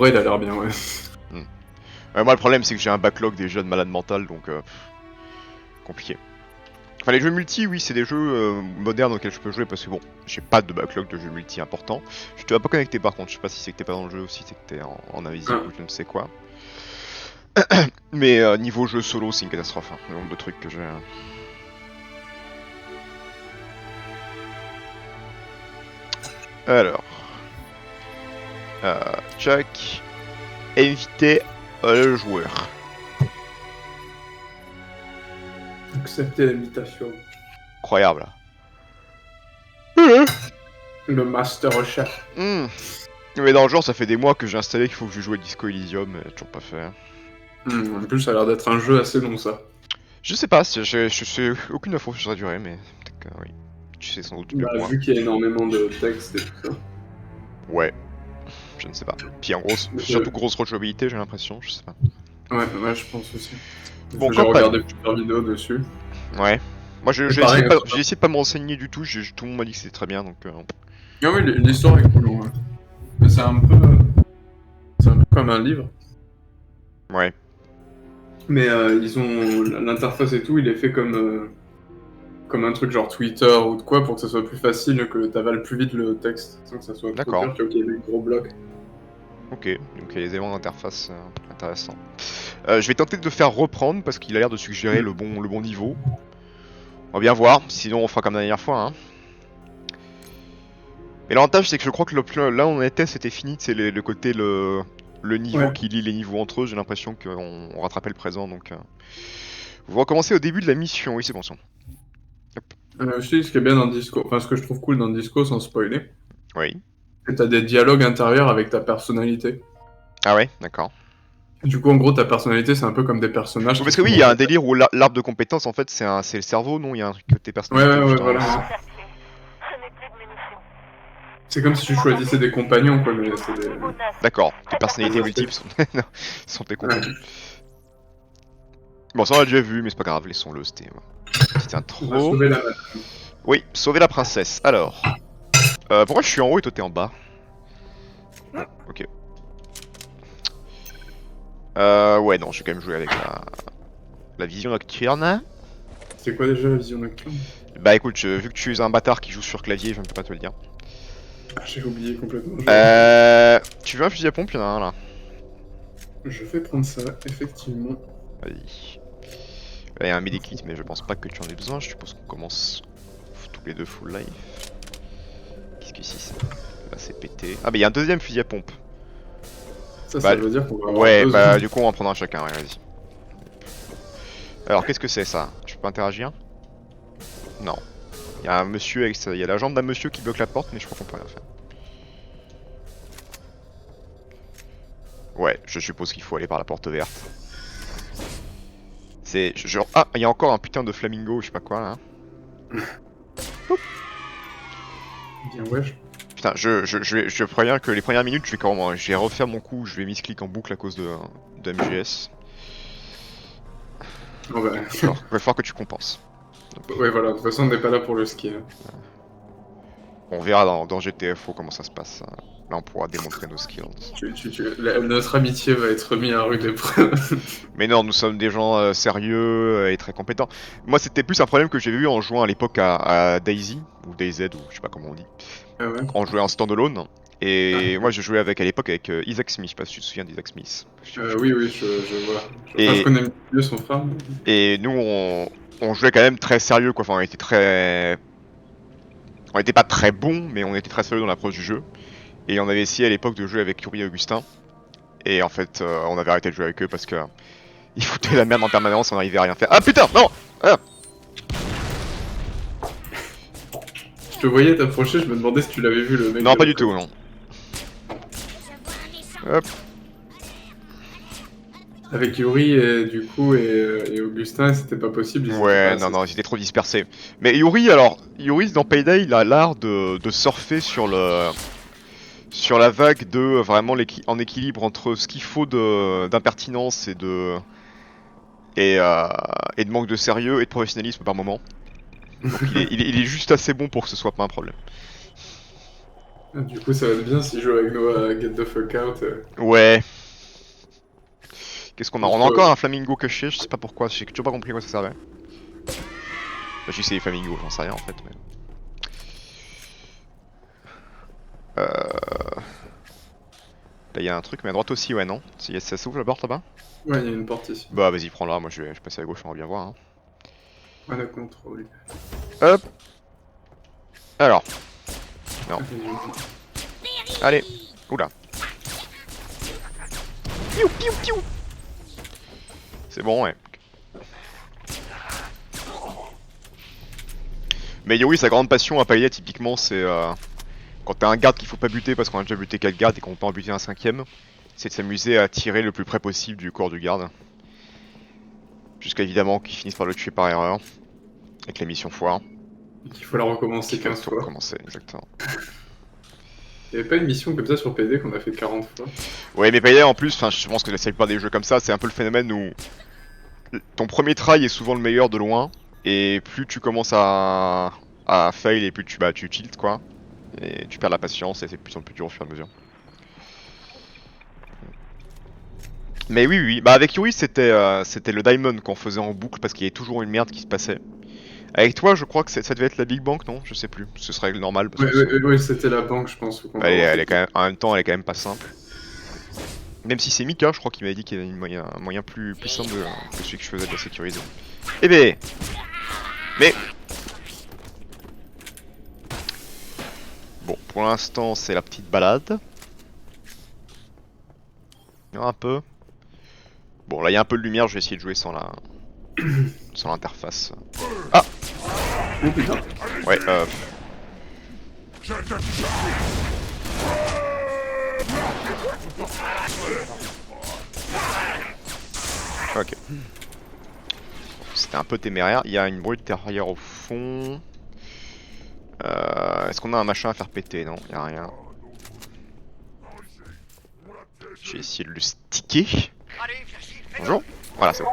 Ouais, il a l'air bien, ouais. Moi, le problème, c'est que j'ai un backlog des jeux de malade mental, donc compliqué. Enfin, les jeux multi, oui, c'est des jeux modernes auxquels je peux jouer parce que bon, j'ai pas de backlog de jeux multi important. Je te vois pas connecté par contre, je sais pas si c'est que t'es pas dans le jeu ou si c'est que t'es en invisible Ah. ou je ne sais quoi. Mais niveau jeu solo, c'est une catastrophe, hein, le nombre de trucs que j'ai. Alors, Chuck, inviter le joueur. Accepter l'invitation. Incroyable. Le Master Chef. Hmm. Mais dans le genre, ça fait des mois que j'ai installé qu'il faut que je joue à Disco Elysium, mais toujours pas fait. En plus, ça a l'air d'être un jeu assez long, ça. Je sais pas, je sais aucune info sur sa durée, mais peut-être que oui. Tu sais sans doute mieux Bah, que moi. vu qu'il y a énormément de textes et tout ça. Ouais, je ne sais pas. Puis en gros, surtout grosse rejouabilité, j'ai l'impression, je sais pas. Ouais, je pense aussi. Bon, J'ai campagne. regardé plusieurs vidéos dessus. Ouais. Moi, Et pareil, j'ai essayé de pas me renseigner du tout, tout le monde m'a dit que c'était très bien, donc... ah oui, l'histoire est cool, ouais. Mais c'est un peu comme un livre. Ouais. Mais ils ont l'interface et tout, il est fait comme un truc genre Twitter ou de quoi pour que ça soit plus facile, que t'avales plus vite le texte, sans que ça soit trop D'accord. dur, qu'il y ait des gros blocs. Ok, donc il y a des éléments d'interface intéressants. Je vais tenter de faire reprendre, parce qu'il a l'air de suggérer le bon niveau. On va bien voir, sinon on fera comme la dernière fois, hein. Mais l'avantage, c'est que je crois que là où on était, c'était fini, c'est le côté, le niveau Ouais. qui lie les niveaux entre eux. J'ai l'impression qu'on rattrapait le présent, donc... Vous recommencez au début de la mission, oui, c'est bon ça. Hop. Je sais ce qui est bien dans Disco, enfin ce que je trouve cool dans Disco sans spoiler, Oui. c'est que t'as des dialogues intérieurs avec ta personnalité. Ah ouais, d'accord. Du coup, en gros, ta personnalité, c'est un peu comme des personnages Oui, qui parce que sont oui, il dans y a ta un tête. délire où l'arbre de compétences, en fait, c'est le cerveau, non? Il y a un truc côté Ouais, personnalité où putain... voilà. C'est comme si tu choisissais des compagnons, quoi, mais c'est D'accord, tes des personnalités multiples aspects. sont, non, sont tes Ouais. compagnons. Bon, ça on l'a déjà vu, mais c'est pas grave, laissons-le, c'était petite On va intro. sauver la madame. Oui, sauver la princesse. Alors, pourquoi je suis en haut et toi t'es en bas? Bon, ok. Ouais, non, je vais quand même jouer avec la vision nocturne. C'est quoi déjà la vision nocturne? Bah écoute, vu que tu es un bâtard qui joue sur clavier, je ne peux pas te le dire. Ah, j'ai oublié complètement. Tu veux un fusil à pompe? Il y en a un là. Je vais prendre ça, effectivement. Vas-y. Il y a un medikit, mais je pense pas que tu en aies besoin. Je suppose qu'on commence tous les deux full life. Qu'est-ce que c'est ça? Là c'est pété. Ah, bah il y a un deuxième fusil à pompe. Ça Bah, veut dire qu'on va avoir ouais, besoin. bah du coup on va en prendre un chacun, ouais, vas-y. Alors qu'est-ce que c'est ça? Je peux interagir? Non. Il y a un monsieur avec ça. Il y a la jambe d'un monsieur qui bloque la porte, mais je crois qu'on peut rien faire. Ouais, je suppose qu'il faut aller par la porte verte. C'est genre... Ah, il y a encore un putain de flamingo, je sais pas quoi là. Bien, wesh. Putain, je préviens que les premières minutes, je vais refaire mon coup, je vais misclick en boucle à cause de MGS. Oh, bah. Il va falloir que tu compenses. Ouais, voilà, de toute façon, on n'est pas là pour le ski. Hein. On verra dans GTFO comment ça se passe. Là, on pourra démontrer nos skills. Notre amitié va être mise à rude épreuve. Mais non, nous sommes des gens sérieux et très compétents. Moi, c'était plus un problème que j'ai eu en jouant à l'époque à Daisy, ou DayZ, ou je sais pas comment on dit. Ah ouais. On jouait en standalone. Et moi, je jouais à l'époque avec Isaac Smith, je sais pas si tu te souviens d'Isaac Smith. Oui, je vois. Enfin, je Et, connais mieux son frère. et nous, on jouait quand même très sérieux, quoi. Enfin, on était très... On était pas très bons, mais on était très sérieux dans l'approche du jeu. Et on avait essayé à l'époque de jouer avec Yuri et Augustin. Et en fait, on avait arrêté de jouer avec eux parce que ils foutaient la merde en permanence, on arrivait à rien faire. Ah putain, non ah. Je te voyais t'approcher, je me demandais si tu l'avais vu le mec. Non, pas du tout, non. Hop. Avec Yuri et du coup et Augustin, c'était pas possible. Ils étaient Ouais, pas non, ils étaient trop dispersés. Mais Yuri, alors, Yuri dans Payday, il a l'art de surfer sur la vague de vraiment en équilibre entre ce qu'il faut d'impertinence et de manque de sérieux et de professionnalisme par moment. Donc il est juste assez bon pour que ce soit pas un problème. Ah, du coup, ça va être bien si je joue avec nous à Get the Fuck Out. Ouais. Qu'est-ce qu'on a? On a Entre... encore un flamingo caché, je sais pas pourquoi, j'ai toujours pas compris à quoi ça servait. Bah, si c'est les flamingos, j'en sais rien en fait. Mais... Là, il y a un truc, mais à droite aussi, ouais, non? Ça s'ouvre la porte là-bas? Ouais, il y a une porte ici. Bah, vas-y, prends-la, moi je vais passer à gauche, on va bien voir. Hein. Ah, la contrôle. Hop! Alors. Non. Allez! Oula! Piou, piou, piou! C'est bon, ouais. Mais Yuri, sa grande passion à Paella, typiquement, c'est quand t'as un garde qu'il faut pas buter parce qu'on a déjà buté 4 gardes et qu'on peut en buter un 5ème, c'est de s'amuser à tirer le plus près possible du corps du garde. Jusqu'à évidemment qu'ils finissent par le tuer par erreur. Avec la mission foire. Et qu'il faut la recommencer 15 fois. Recommencer, exactement. Il y avait pas une mission comme ça sur PD qu'on a fait 40 fois. Ouais, mais Paella en plus, je pense que la plupart des jeux comme ça, c'est un peu le phénomène où ton premier try est souvent le meilleur de loin, et plus tu commences à fail et plus tu tiltes quoi. Et tu perds la patience et c'est de plus en plus dur au fur et à mesure. Mais oui, bah avec Yuri c'était le Diamond qu'on faisait en boucle parce qu'il y avait toujours une merde qui se passait. Avec toi je crois que ça devait être la Big Bank non? Je sais plus, ce serait normal parce que Ouais, c'était la banque je pense. elle est quand même, en même temps elle est quand même pas simple. Même si c'est Mika je crois qu'il m'avait dit qu'il y avait un moyen plus simple que celui que je faisais de la sécuriser. Eh ben mais bon, pour l'instant, c'est la petite balade. Un peu. Bon, là, il y a un peu de lumière, je vais essayer de jouer sans la... sans l'interface. Ah! Oh putain. Ouais, Ok. C'était un peu téméraire. Il y a une brute derrière au fond. Est-ce qu'on a un machin à faire péter? Non, il y a rien. Je vais essayer de le sticker. Bonjour. Voilà, c'est bon.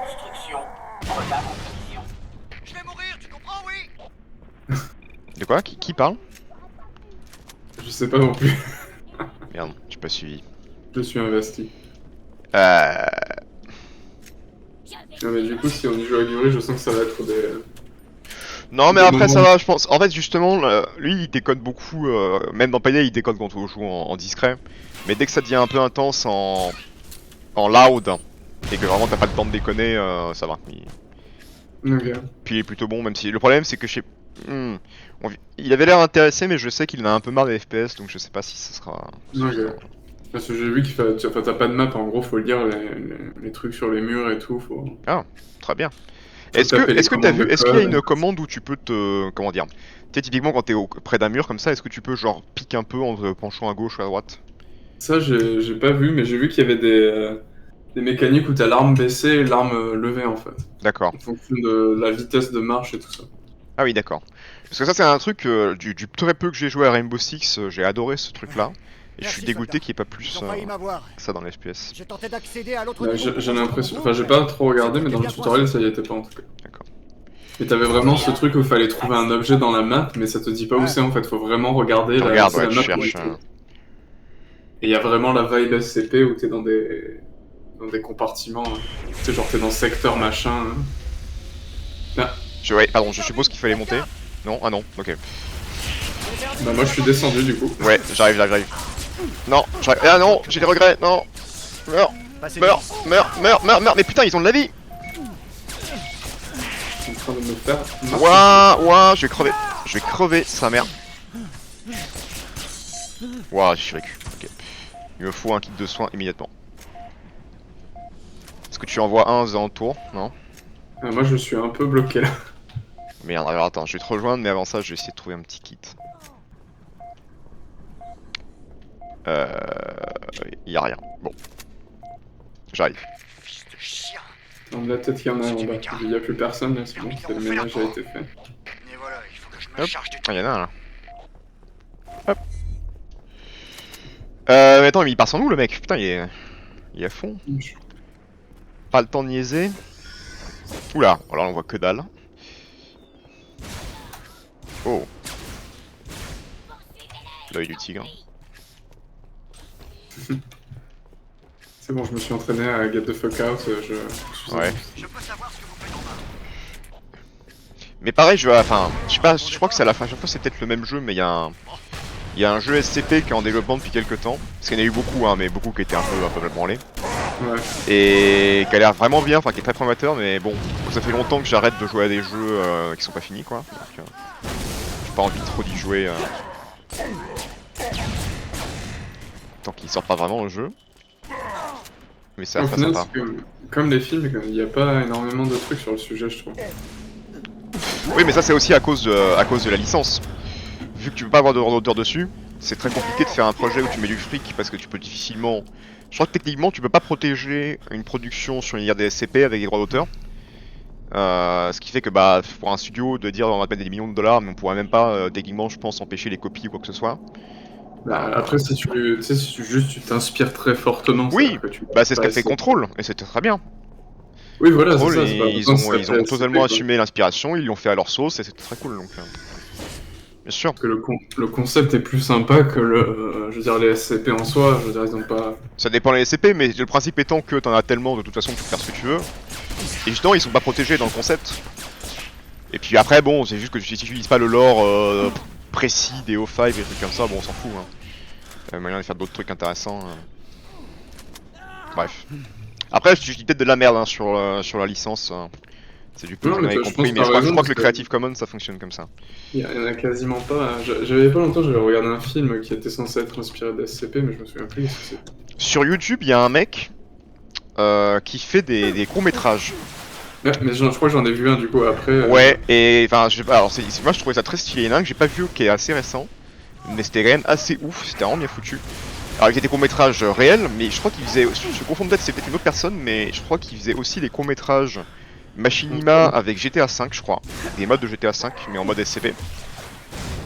Je vais mourir, tu comprends, oui? De quoi? Qui parle? Je sais pas non plus. Merde, j'ai pas suivi. Je suis investi. Non mais du coup si on y joue avec Yuri je sens que ça va être des... Non mais des après ça moments... va je pense. En fait justement lui il décode beaucoup, même dans Payday il décode quand on joue en discret. Mais dès que ça devient un peu intense en loud et que vraiment t'as pas le temps de déconner, ça va. Ok. Puis il est plutôt bon même si... Le problème c'est que je sais... Il avait l'air intéressé mais je sais qu'il en a un peu marre des FPS donc je sais pas si ça sera... Ok. Parce que j'ai vu qu'il faut... Enfin t'as pas de map en gros, faut lire les trucs sur les murs et tout, faut... Ah, très bien. Faut Est-ce taper les que t'as vu, commandes de est-ce qu'il y a code. une commande où tu peux te... Comment dire? Tu sais typiquement quand t'es près d'un mur comme ça, est-ce que tu peux genre pique un peu en te penchant à gauche ou à droite? Ça j'ai pas vu, mais j'ai vu qu'il y avait des mécaniques où t'as l'arme baissée et l'arme levée en fait. D'accord. En fonction de la vitesse de marche et tout ça. Ah oui, d'accord. Parce que ça, c'est un truc, du très peu que j'ai joué à Rainbow Six, j'ai adoré ce truc-là. Et je suis dégoûté qu'il n'y ait pas plus ça dans les FPS. J'ai tenté d'accéder à l'autre Bah, niveau. j'ai l'impression... Enfin j'ai pas trop regardé, mais dans le tutoriel ça y était pas en tout cas. D'accord. Et t'avais vraiment ce truc où il fallait trouver un objet dans la map, mais ça te dit pas où c'est en fait, faut vraiment regarder Regarde, c'est ouais, la tu map cherches. Et il y a vraiment la vibe SCP où t'es dans des compartiments. Hein. Tu sais, genre t'es dans secteur machin. Hein. Ah, Ouais, pardon, je suppose qu'il fallait monter. Non? Ah non, ok. bah moi je suis descendu du coup. Ouais, j'arrive. Non, j'arrive. Ah non, j'ai des regrets, non. Meurs, meurs. Mais putain, ils ont de la vie. Je suis en train de me faire... Ouah, je vais crever, sa mère. Ouah, je suis récu. Ok. Il me faut un kit de soins immédiatement. Est-ce que tu envoies un aux alentours? Non? Ah, moi je suis un peu bloqué là. Merde, alors attends, je vais te rejoindre, mais avant ça, je vais essayer de trouver un petit kit. Y'a rien. Bon. J'arrive. Fils de chien. Donc là peut-être qu'il y en a en bas. Il y a plus personne là, c'est bon, le ménage a été fait. Et voilà, il faut que je me Hop. charge du Ah, y'en a un là. Hop. Mais attends, mais il part sans nous le mec. Putain, il est à fond. Pas le temps de niaiser. Oula, alors on voit que dalle. Oh. L'œil du tigre. C'est bon, je me suis entraîné à Get the Fuck Out, Ouais. Je peux savoir ce que vous faites en bas. Mais pareil, je sais pas, je crois que c'est à la fin, à chaque fois c'est peut-être le même jeu, mais il y a un jeu SCP qui est en développement depuis quelques temps. Parce qu'il y en a eu beaucoup, hein, mais beaucoup qui étaient un peu branlés. Ouais. Et qui a l'air vraiment bien, enfin qui est très prometteur, mais bon, ça fait longtemps que j'arrête de jouer à des jeux qui sont pas finis, quoi. Donc, j'ai pas envie trop d'y jouer tant qu'il sort pas vraiment le jeu. Mais ça Au reste final, sympa. comme les films, il n'y a pas énormément de trucs sur le sujet, je trouve. Oui, mais ça c'est aussi à cause de la licence. Vu que tu peux pas avoir de droit d'auteur dessus, c'est très compliqué de faire un projet où tu mets du fric parce que tu peux difficilement. Je crois que techniquement tu peux pas protéger une production sur une IRDSCP avec des droits d'auteur. Ce qui fait que bah pour un studio de dire on va te mettre des millions de dollars, mais on pourrait même pas techniquement je pense empêcher les copies ou quoi que ce soit. Bah, après, si tu t'inspires très fortement, Oui, c'est-à-dire que tu bah c'est ce pas qu'a fait essayer. Control et c'était très bien. Oui, voilà, c'est Control, ça. C'est pas ils besoin de ont s'appeler totalement SCP, quoi. assumé l'inspiration, ils l'ont fait à leur sauce et c'était très cool donc. Bien sûr. Parce que le concept est plus sympa que je veux dire, les SCP en soi. Je veux dire, ils ont pas. Ça dépend des SCP, mais le principe étant que t'en as tellement de toute façon que tu peux faire ce que tu veux. Et justement, ils sont pas protégés dans le concept. Et puis après, bon, c'est juste que si tu utilises pas le lore précis des O5 et des trucs comme ça, bon, on s'en fout. Hein. Il y a moyen de faire d'autres trucs intéressants. Bref. Après, je dis peut-être de la merde hein, sur la licence. C'est du peu que Non, j'en mais avais je compris, pense mais que je t'as crois raison, que le parce Creative Commons ça fonctionne comme ça. Il y en a quasiment pas. J'avais pas longtemps, j'avais regardé un film qui était censé être inspiré de SCP, mais je me souviens plus de ce que c'était. Sur YouTube, il y a un mec qui fait des courts-métrages. Ouais, mais je crois que j'en ai vu un du coup après. Ouais, et enfin, je sais pas, alors moi je trouvais ça très stylé. Il y en a un que j'ai pas vu qui est assez récent, mais c'était quand même assez ouf, c'était vraiment bien foutu. Alors, il faisait des courts-métrages réels, mais je crois qu'il faisait. Je confonds peut-être, c'est peut-être une autre personne, mais je crois qu'il faisait aussi des courts-métrages Machinima avec GTA V, je crois. Des modes de GTA V, mais en mode SCP.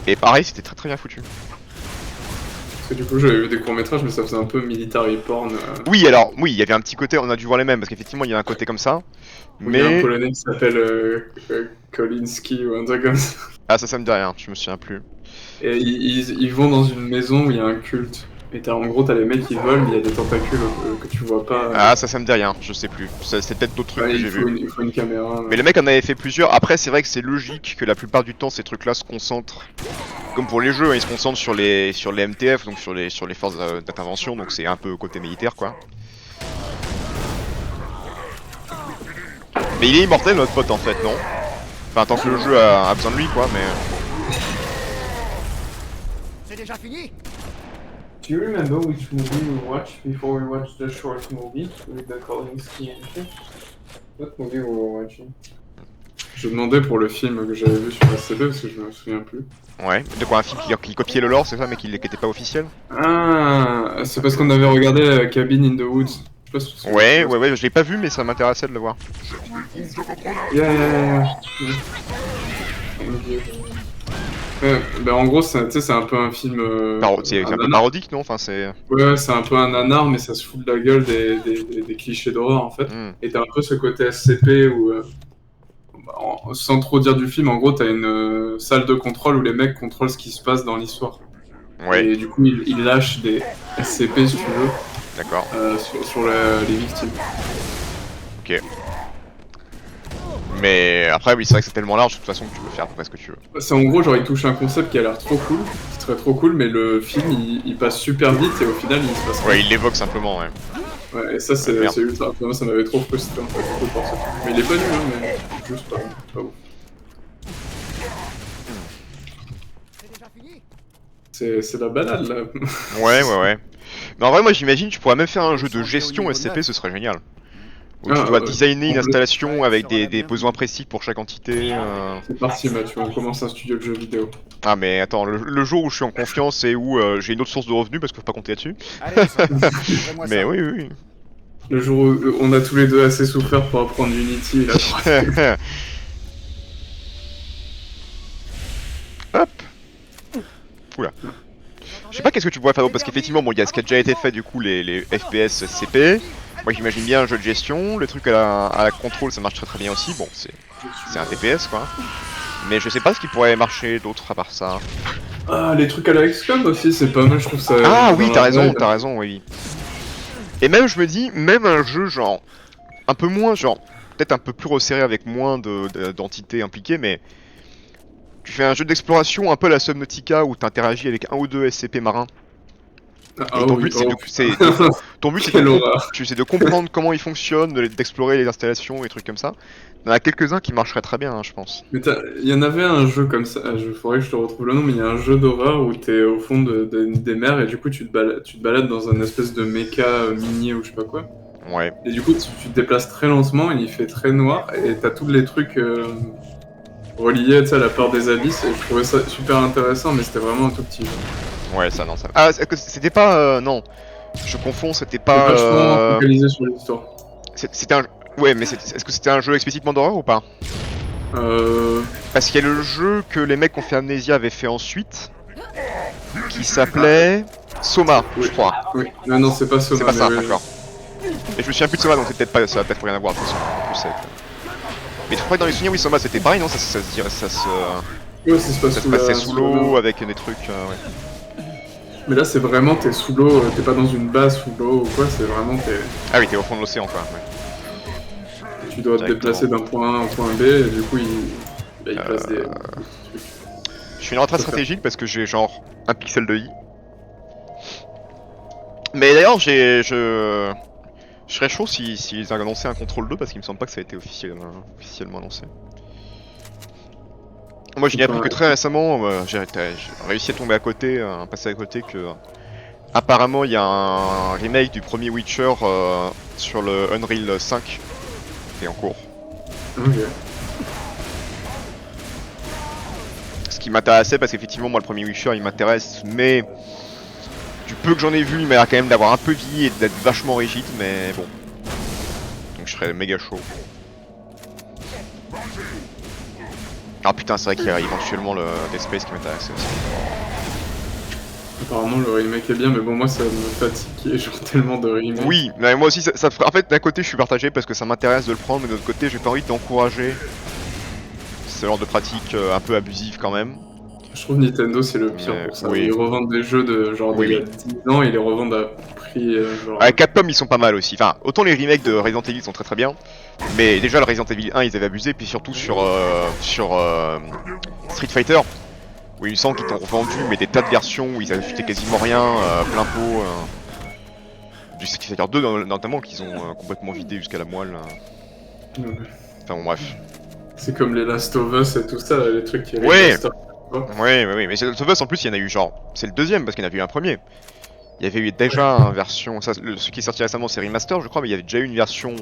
Et pareil, c'était très très bien foutu. Parce que du coup, j'avais vu des courts-métrages, mais ça faisait un peu military porn. Oui, alors, oui, il y avait un petit côté, on a dû voir les mêmes, parce qu'effectivement, il y a un côté comme ça. Où il y a un Mais. Polonais qui s'appelle Kolinski ou un truc comme ça. Ah, ça me dit rien, je me souviens plus. Et ils vont dans une maison où il y a un culte. Et en gros, t'as les mecs qui volent, mais il y a des tentacules que tu vois pas. Ah, ça me dit rien, je sais plus. C'est peut-être d'autres trucs Ouais, que j'ai vu. il faut une caméra. Mais le mec en avait fait plusieurs. Après, c'est vrai que c'est logique que la plupart du temps, ces trucs-là se concentrent. Comme pour les jeux, hein, ils se concentrent sur les MTF, donc sur les forces d'intervention, donc c'est un peu côté militaire, quoi. Mais il est immortel, notre pote, en fait, non? Enfin, tant que le jeu a besoin de lui, quoi, mais. C'est déjà fini? Do you remember which movie we watched before we watched the short movie with the Kolinski and shit? What movie we were watching? Je demandais pour le film que j'avais vu sur SCP parce que je me souviens plus. Ouais, de quoi un film qui copiait le lore, c'est ça, mais qui était pas officiel? Ah, c'est parce qu'on avait regardé Cabin in the Woods. Je sais pas si tu te souviens. Ouais, je l'ai pas vu, mais ça m'intéressait de le voir. Yeah. Bah en gros, c'est un peu un film. C'est un peu nanar. parodique, non? Enfin, c'est. Ouais, c'est un peu un nanar, mais ça se fout de la gueule des clichés d'horreur en fait. Et t'as un peu ce côté SCP où, sans trop dire du film, en gros, t'as une salle de contrôle où les mecs contrôlent ce qui se passe dans l'histoire. Ouais, Et du coup, ils lâchent des SCP, si tu veux, d'accord. sur les victimes. Ok. Mais après, oui, c'est vrai que c'est tellement large, de toute façon, que tu peux faire à peu près ce que tu veux. C'est en gros, genre, il touche un concept qui a l'air trop cool, qui serait trop cool, mais le film il passe super vite et au final il se passe rien. Ouais, il l'évoque simplement, ouais. Ouais, et ça c'est Merde. ultra. Moi ça m'avait trop frustré en fait, de voir ce film. Mais il est pas nul, hein, mais juste pas ouf. C'est déjà fini? C'est la balade là. Ouais. Mais en vrai, moi j'imagine, tu pourrais même faire un jeu de gestion SCP, ce serait génial. Où tu dois designer une installation avec des besoins précis pour chaque entité. C'est parti Mathieu, on commence un studio de jeux vidéo. Ah mais attends, le jour où je suis en confiance et où j'ai une autre source de revenus, parce qu'il faut pas compter là-dessus. Allez, livrez-moi Mais ça. oui. Le jour où on a tous les deux assez souffert pour apprendre Unity, là. Hop. Oula. Je sais pas qu'est-ce que tu pourrais faire d'autre, parce qu'effectivement, bon, il y a ce qui a déjà été fait, du coup, les FPS SCP. Moi j'imagine bien un jeu de gestion, le truc à la contrôle ça marche très bien aussi, bon c'est un TPS quoi. Mais je sais pas ce qui pourrait marcher d'autre à part ça. Ah, les trucs à la XCOM aussi, c'est pas mal, je trouve ça. Ah oui, dans la vibe. t'as raison, oui. Et même, je me dis, même un jeu genre un peu moins, genre peut-être un peu plus resserré avec moins d'entités impliquées, mais tu fais un jeu d'exploration un peu à la Subnautica où t'interagis avec un ou deux SCP marins. Et Ah ton oui, but c'est de, oh, ton but c'est quelle horreur. de comprendre comment ils fonctionnent, d'explorer les installations et trucs comme ça. Il y en a quelques-uns qui marcheraient très bien, hein, je pense. Mais il y en avait un jeu comme ça, faudrait que je te retrouve le nom, mais il y a un jeu d'horreur où t'es au fond des mers et du coup tu te balades dans un espèce de méca minier ou je sais pas quoi. Ouais. Et du coup tu te déplaces très lentement, il fait très noir et t'as tous les trucs reliés tu sais, à la peur des abysses et je trouvais ça super intéressant mais c'était vraiment un tout petit jeu. Ouais, ça non, ça. Ah, c'était pas. Non, je confonds, c'était C'est pas. vachement focalisé sur l'histoire. C'était un. Ouais, mais est-ce que c'était un jeu explicitement d'horreur ou pas? Parce qu'il y a le jeu que les mecs qui ont fait Amnesia avaient fait ensuite, qui s'appelait Soma, Oui. je crois. Oui, non, c'est pas Soma. C'est pas ça, oui, d'accord. Et je me souviens plus de Soma, donc c'est peut-être pas, ça va peut-être rien à voir de toute façon. En plus, mais je crois que dans les souvenirs, oui, Soma c'était pareil, non? Ça se dirait, ça Ouais, ça se passe se sous passait la- sous sous la l'eau mer. avec des trucs. Ouais. Mais là, c'est vraiment, t'es sous l'eau, t'es pas dans une base sous l'eau ou quoi, c'est vraiment, Ah oui, t'es au fond de l'océan, quoi. Ouais. tu dois te Directement. déplacer d'un point A à un point B, et du coup, il place des trucs. Je fais une retraite stratégique parce que j'ai genre un pixel de i. Mais d'ailleurs, je serais chaud s'ils avaient annoncé un contrôle 2 parce qu'il me semble pas que ça a été officiellement annoncé. Moi, je n'ai appris que très récemment, j'ai réussi à tomber à côté, passer à côté que apparemment il y a un remake du premier Witcher sur le Unreal 5 qui est en cours. Ok. Ce qui m'intéressait parce qu'effectivement moi le premier Witcher il m'intéresse, mais du peu que j'en ai vu il m'a l'air quand même d'avoir un peu vieilli et d'être vachement rigide, mais bon. Donc je serais méga chaud. Ah putain, c'est vrai qu'il y a éventuellement le Dead Space qui m'intéresse aussi. Apparemment, le remake est bien, mais bon, moi, ça me fatigue qu'il y ait genre tellement de remakes. Oui, mais moi aussi ça ferait... En fait d'un côté je suis partagé parce que ça m'intéresse de le prendre, mais de l'autre côté j'ai pas envie d'encourager ce genre de pratique un peu abusive quand même. Je trouve Nintendo, c'est le pire Mais, pour ça. oui. Ils revendent des jeux de genre Oui, d'il y a oui. 10 ans, ils les revendent à prix genre... Capcom ils sont pas mal aussi, enfin autant les remakes de Resident Evil sont très très bien, mais déjà le Resident Evil 1 ils avaient abusé, puis surtout sur Street Fighter, où il me semble qu'ils t'ont vendu mais des tas de versions où ils avaient ajouté quasiment rien, plein pot, du Street Fighter 2 notamment qu'ils ont complètement vidé jusqu'à la moelle. Ouais. Enfin bon bref. C'est comme les Last of Us et tout ça, les trucs qui... Ouais. Oui, mais The Last of Us en plus il y en a eu genre, c'est le deuxième parce qu'il y en avait eu un premier. Il y avait eu déjà une version, ce qui est sorti récemment c'est Remaster je crois, mais il y avait déjà eu une version,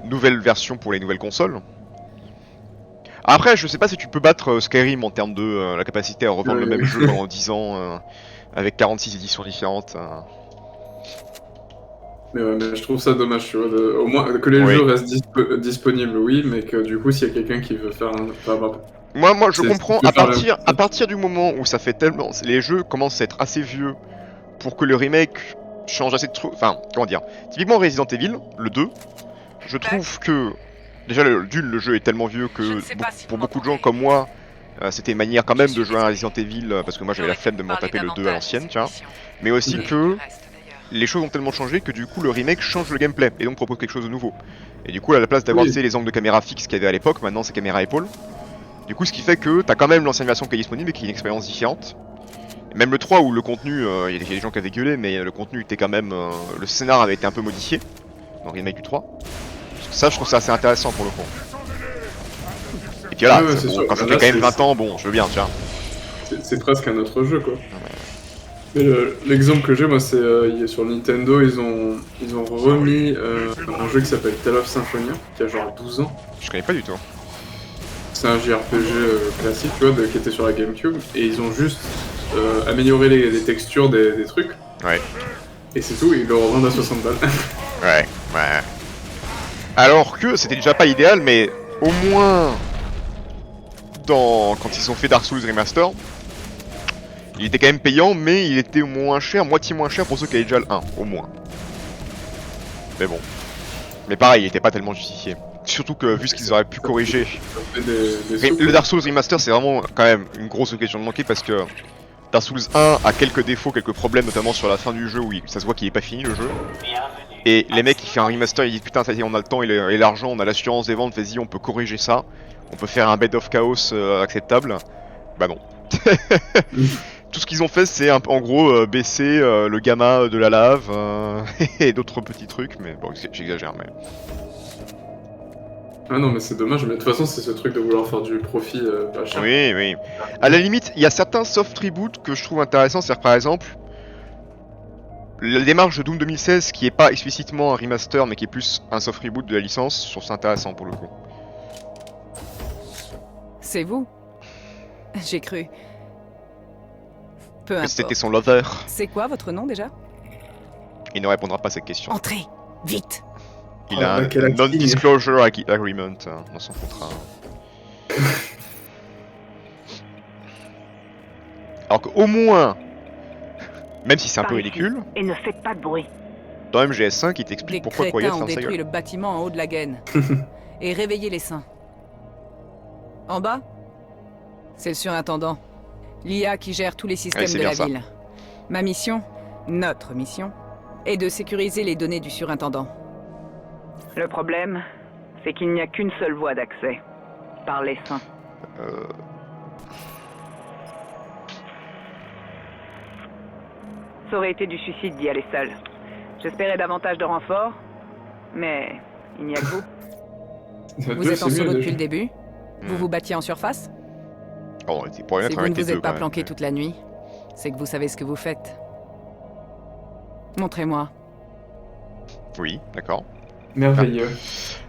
nouvelle version pour les nouvelles consoles. Après je sais pas si tu peux battre Skyrim en termes de la capacité à revendre le même jeu pendant 10 ans avec 46 éditions différentes. Mais ouais, mais je trouve ça dommage, tu vois, au moins que les jeux restent disponibles, oui, mais que du coup, s'il y a quelqu'un qui veut faire un... Moi je C'est- comprends, tu peux faire à partir du moment où ça fait tellement... Les jeux commencent à être assez vieux pour que le remake change assez de trucs... Enfin, comment dire. Typiquement Resident Evil, le 2, je trouve que... Déjà, le jeu est tellement vieux que pour beaucoup de gens comme moi, c'était une manière quand même de jouer à Resident Evil, parce que moi j'avais la flemme de m'en taper le 2 à l'ancienne, tiens. Mais aussi que les choses ont tellement changé que du coup le remake change le gameplay et donc propose quelque chose de nouveau. Et du coup à la place d'avoir les angles de caméra fixes qu'il y avait à l'époque, maintenant c'est caméra épaule. Du coup ce qui fait que t'as quand même l'ancienne version qui est disponible et qui est une expérience différente. Et même le 3 où le contenu, il y a des gens qui avaient gueulé mais le contenu était quand même... le scénar avait été un peu modifié dans le remake du 3. Ça je trouve ça assez intéressant pour le coup. Et puis voilà, bon, quand ça fait quand même 20 ans, bon je veux bien tu vois. C'est presque un autre jeu quoi. Mais l'exemple que j'ai, moi, c'est sur Nintendo, ils ont remis un jeu qui s'appelle Tale of Symphonia, qui a genre 12 ans. Je connais pas du tout. C'est un JRPG classique, tu vois, qui était sur la GameCube, et ils ont juste amélioré les textures des trucs. Ouais. Et c'est tout, ils le revendent à 60 balles. Ouais. Alors que c'était déjà pas idéal, mais au moins quand ils ont fait Dark Souls Remaster, il était quand même payant, mais il était moins cher, moitié moins cher pour ceux qui avaient déjà le 1, au moins. Mais bon. Mais pareil, il était pas tellement justifié. Surtout que vu ce qu'ils auraient pu corriger. Le Dark Souls Remaster c'est vraiment quand même une grosse occasion de manquer parce que Dark Souls 1 a quelques défauts, quelques problèmes, notamment sur la fin du jeu où ça se voit qu'il est pas fini le jeu. Et les mecs qui font un remaster, ils disent putain, ça y est, on a le temps et l'argent, on a l'assurance des ventes, vas-y, on peut corriger ça. On peut faire un Bed of Chaos acceptable. Bah non. Tout ce qu'ils ont fait, c'est en gros baisser le gamma de la lave et d'autres petits trucs, mais bon, j'exagère, mais. Ah non, mais c'est dommage, mais de toute façon, c'est ce truc de vouloir faire du profit pas cher. Oui, oui. À la limite, il y a certains soft reboots que je trouve intéressants, c'est-à-dire par exemple, la démarche de Doom 2016 qui est pas explicitement un remaster mais qui est plus un soft reboot de la licence, je trouve ça intéressant pour le coup. C'est vous? J'ai cru. Peu importe. C'était son lover. C'est quoi votre nom déjà? Il ne répondra pas à cette question. Entrez! Vite! Il a un non-disclosure agreement dans son contrat. Alors qu'au moins, même si c'est un peu ridicule, et ne faites pas de bruit. dans MGS5 il t'explique Les pourquoi Quiet crétins ont ferme sa détruit gueule. le bâtiment en haut de la gaine. Et réveillé les saints. En bas, c'est le surintendant. L'IA qui gère tous les systèmes c'est de bien la ça. ville. Ma mission, notre mission, est de sécuriser les données du surintendant. Le problème, c'est qu'il n'y a qu'une seule voie d'accès. Par les saints. Ça aurait été du suicide d'y aller seul. J'espérais davantage de renforts, mais il n'y a que vous. Vous êtes en solo depuis le début? Vous vous battiez en surface? Oh, c'est pour rien Si vous être ne vous deux, êtes pas quand même. planqué toute la nuit, c'est que vous savez ce que vous faites. Montrez-moi. Oui, d'accord. Merveilleux.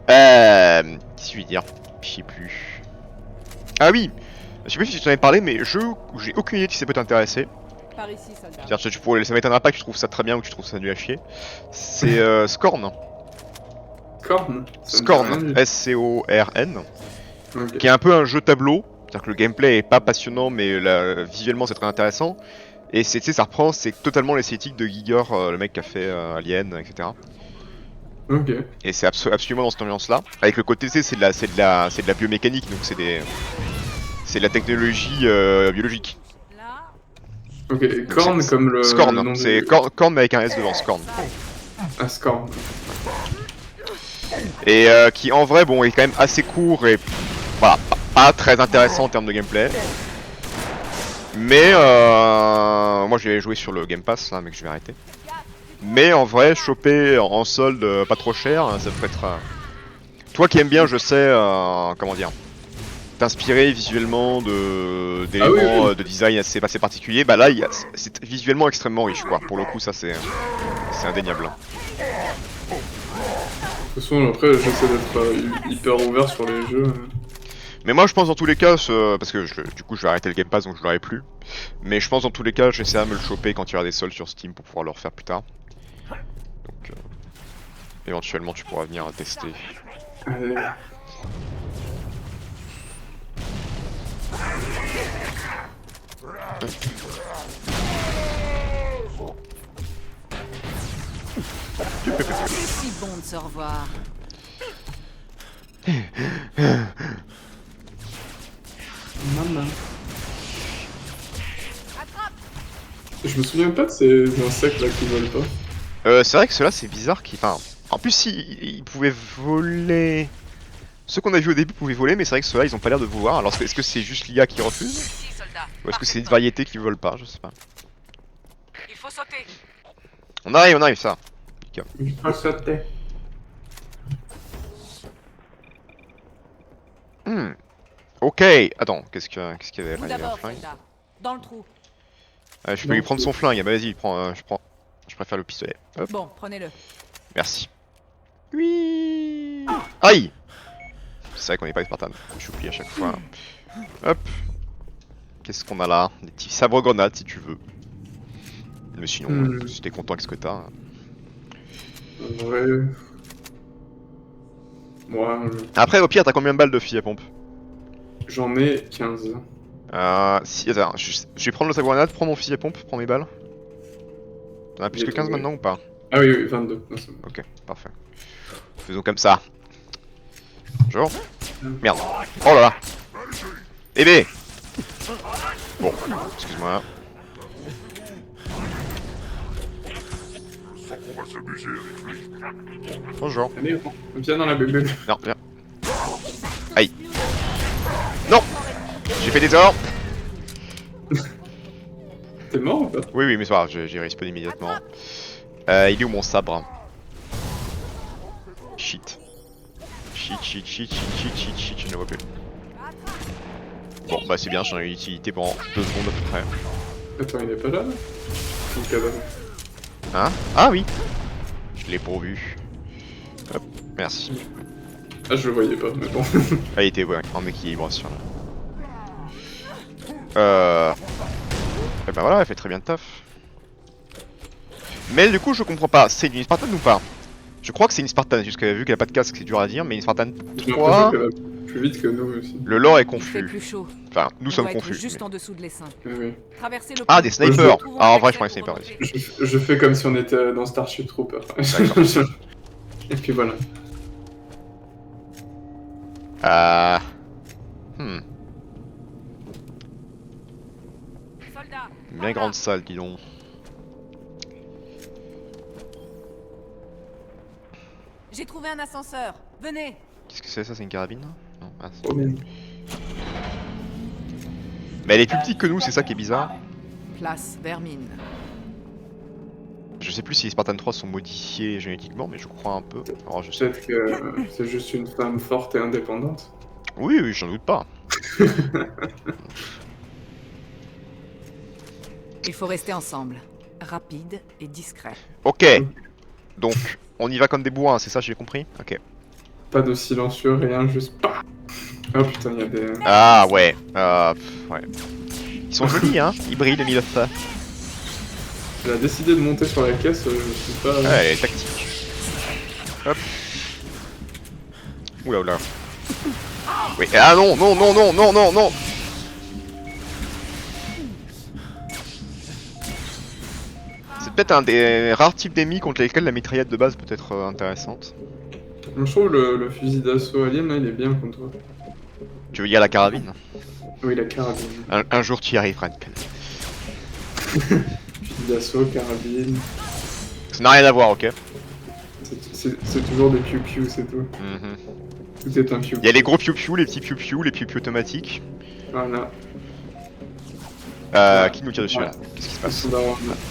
Qu'est-ce que je vais dire? Je sais plus. Ah oui! Je sais plus si tu t'en avais parlé, mais j'ai aucune idée si ça peut t'intéresser. Par ici, soldat. C'est-à-dire, ça m'étonnera pas que tu trouves ça très bien ou que tu trouves ça nul à chier. C'est Scorn. Scorn. Scorn, S-C-O-R-N. Ok. Qui est un peu un jeu tableau. C'est-à-dire que le gameplay est pas passionnant, mais visuellement c'est très intéressant. Et tu sais, ça reprend, c'est totalement l'esthétique de Giger, le mec qui a fait Alien, etc. Ok. Et c'est absolument dans cette ambiance-là. Avec le côté, tu sais, c'est de la biomécanique, donc c'est de la technologie biologique. Là, Ok, et Korn comme le. Scorn, le nom c'est du- Korn mais avec un S devant, Scorn. Ah, Scorn. Et qui en vrai, bon, est quand même assez court et voilà, pas très intéressant en termes de gameplay. Mais moi j'ai joué sur le Game Pass, hein, mais que je vais arrêter. Mais en vrai, choper en solde pas trop cher, ça peut être. Toi qui aimes bien, je sais, comment dire, t'inspirer visuellement d'éléments oui. de design assez particuliers, bah là, c'est visuellement extrêmement riche, quoi. Pour le coup, ça c'est indéniable. De toute façon, après, j'essaie d'être hyper ouvert sur les jeux. Mais moi je pense dans tous les cas, parce que du coup je vais arrêter le Game Pass donc je l'aurai plus. Mais je pense dans tous les cas j'essaierai de me le choper quand il y aura des soldes sur Steam pour pouvoir le refaire plus tard. Donc éventuellement tu pourras venir tester. Allez. c'est si bon de se revoir. Maman. Je me souviens pas de ces insectes là qui volent pas. C'est vrai que ceux-là c'est bizarre enfin, en plus si ils pouvaient voler. Ceux qu'on a vu au début pouvaient voler mais c'est vrai que ceux-là ils ont pas l'air de vouloir. Alors est-ce que c'est juste l'IA qui refuse? Ou est-ce que c'est une variété qui vole pas? Je sais pas. Il faut sauter. On arrive ça. Il faut sauter. Ok, attends, qu'est-ce qu'il y avait Vous là? Il y avait un d'abord, flingue. soldat. Dans le trou. Je peux lui prendre son flingue, bah vas-y, je préfère le pistolet. Hop, Bon, prenez-le. merci. Oui. Aïe. C'est vrai qu'on n'est pas Spartan, j'oublie à chaque fois. Hop. Qu'est-ce qu'on a là? Des petits sabres grenades si tu veux. Mais sinon, si t'es content avec ce que t'as. En vrai. Moi, Après, au pire, t'as combien de balles de fusil à pompe? j'en ai 15. Si, attends, je vais prendre le sabre grenade, prends mon fusil à pompe, prends mes balles. T'en as plus que 15 maintenant ou pas? Ah oui, 22. Non, c'est bon. Ok, parfait. Faisons comme ça. Bonjour. Merde. Oh là là. Bébé. Bon, excuse-moi. Bonjour. Allez, viens dans la bébé. Non, viens. Aïe. Non. J'ai fait des erreurs. T'es mort ou pas? Oui, oui, mais c'est pas grave, j'ai respawn immédiatement. Il est où mon sabre? Shit. Shit, je ne le vois plus. Bon, bah c'est bien, j'en ai eu utilité pendant 2 secondes à peu près. Attends, il est pas là? Son cadavre. Hein? Ah oui. Je l'ai pourvu. Hop, merci. Ah, je le voyais pas, mais bon. Ah, il était ouais, en équilibre sur là. Et bah voilà, elle fait très bien le taf. Mais du coup, je comprends pas, c'est une Spartan ou pas? Je crois que c'est une Spartan, jusqu'à vu qu'elle a pas de casque, c'est dur à dire, mais une Spartan J'ai 3. l'impression qu'elle va plus vite que nous aussi. Le lore est Il fait confus. plus chaud. Enfin, nous On sommes doit être confus. juste mais- en dessous de l'essaim. Oui, oui. Traversez le Ah, pont. des snipers! Trouvons Ah, en un vrai, je prends les accès snipers pour aussi. remonter. Je fais comme si on était dans Starship Trooper. D'accord. Et puis voilà. Hmm. Soldats, Bien grande salle, dis donc. j'ai trouvé un ascenseur. Venez. Qu'est-ce que c'est ça? C'est une carabine? Non. Ah, c'est- Trop bien. Mais elle est plus petite que nous, c'est ça qui est bizarre. Place Vermine. Je sais plus si les Spartan 3 sont modifiés génétiquement, mais je crois un peu. Alors, je sais. Peut-être que c'est juste une femme forte et indépendante. Oui, oui, j'en doute pas. Il faut rester ensemble. Rapide et discret. Ok. Donc, on y va comme des bourrins, c'est ça, j'ai compris? Ok. Pas de silencieux, rien, juste pas. Oh putain, il y a des. Ah ouais. Ouais. Ils sont jolis, hein? Ils brillent, les mille fois. Elle a décidé de monter sur la caisse, je sais pas. Ouais, elle est tactique. Hop. Oula, oula. Oui. Ah non, non, non, non, non, non, non. C'est peut-être un des rares types d'ennemis contre lesquels la mitraillette de base peut être intéressante. Je trouve le fusil d'assaut alien là, il est bien contre toi. Tu veux dire la carabine? Oui, la carabine. Un jour tu y arriveras, Nickel. Fusil d'assaut, carabine. Ça n'a rien à voir, ok? C'est toujours des piou-piou, c'est tout. Mhm. Tout est un piou. Il y a les gros piou-piou, les petits piou-piou, les piou-piou automatiques. Voilà. Qui nous tire dessus là? Qu'est-ce qui se passe?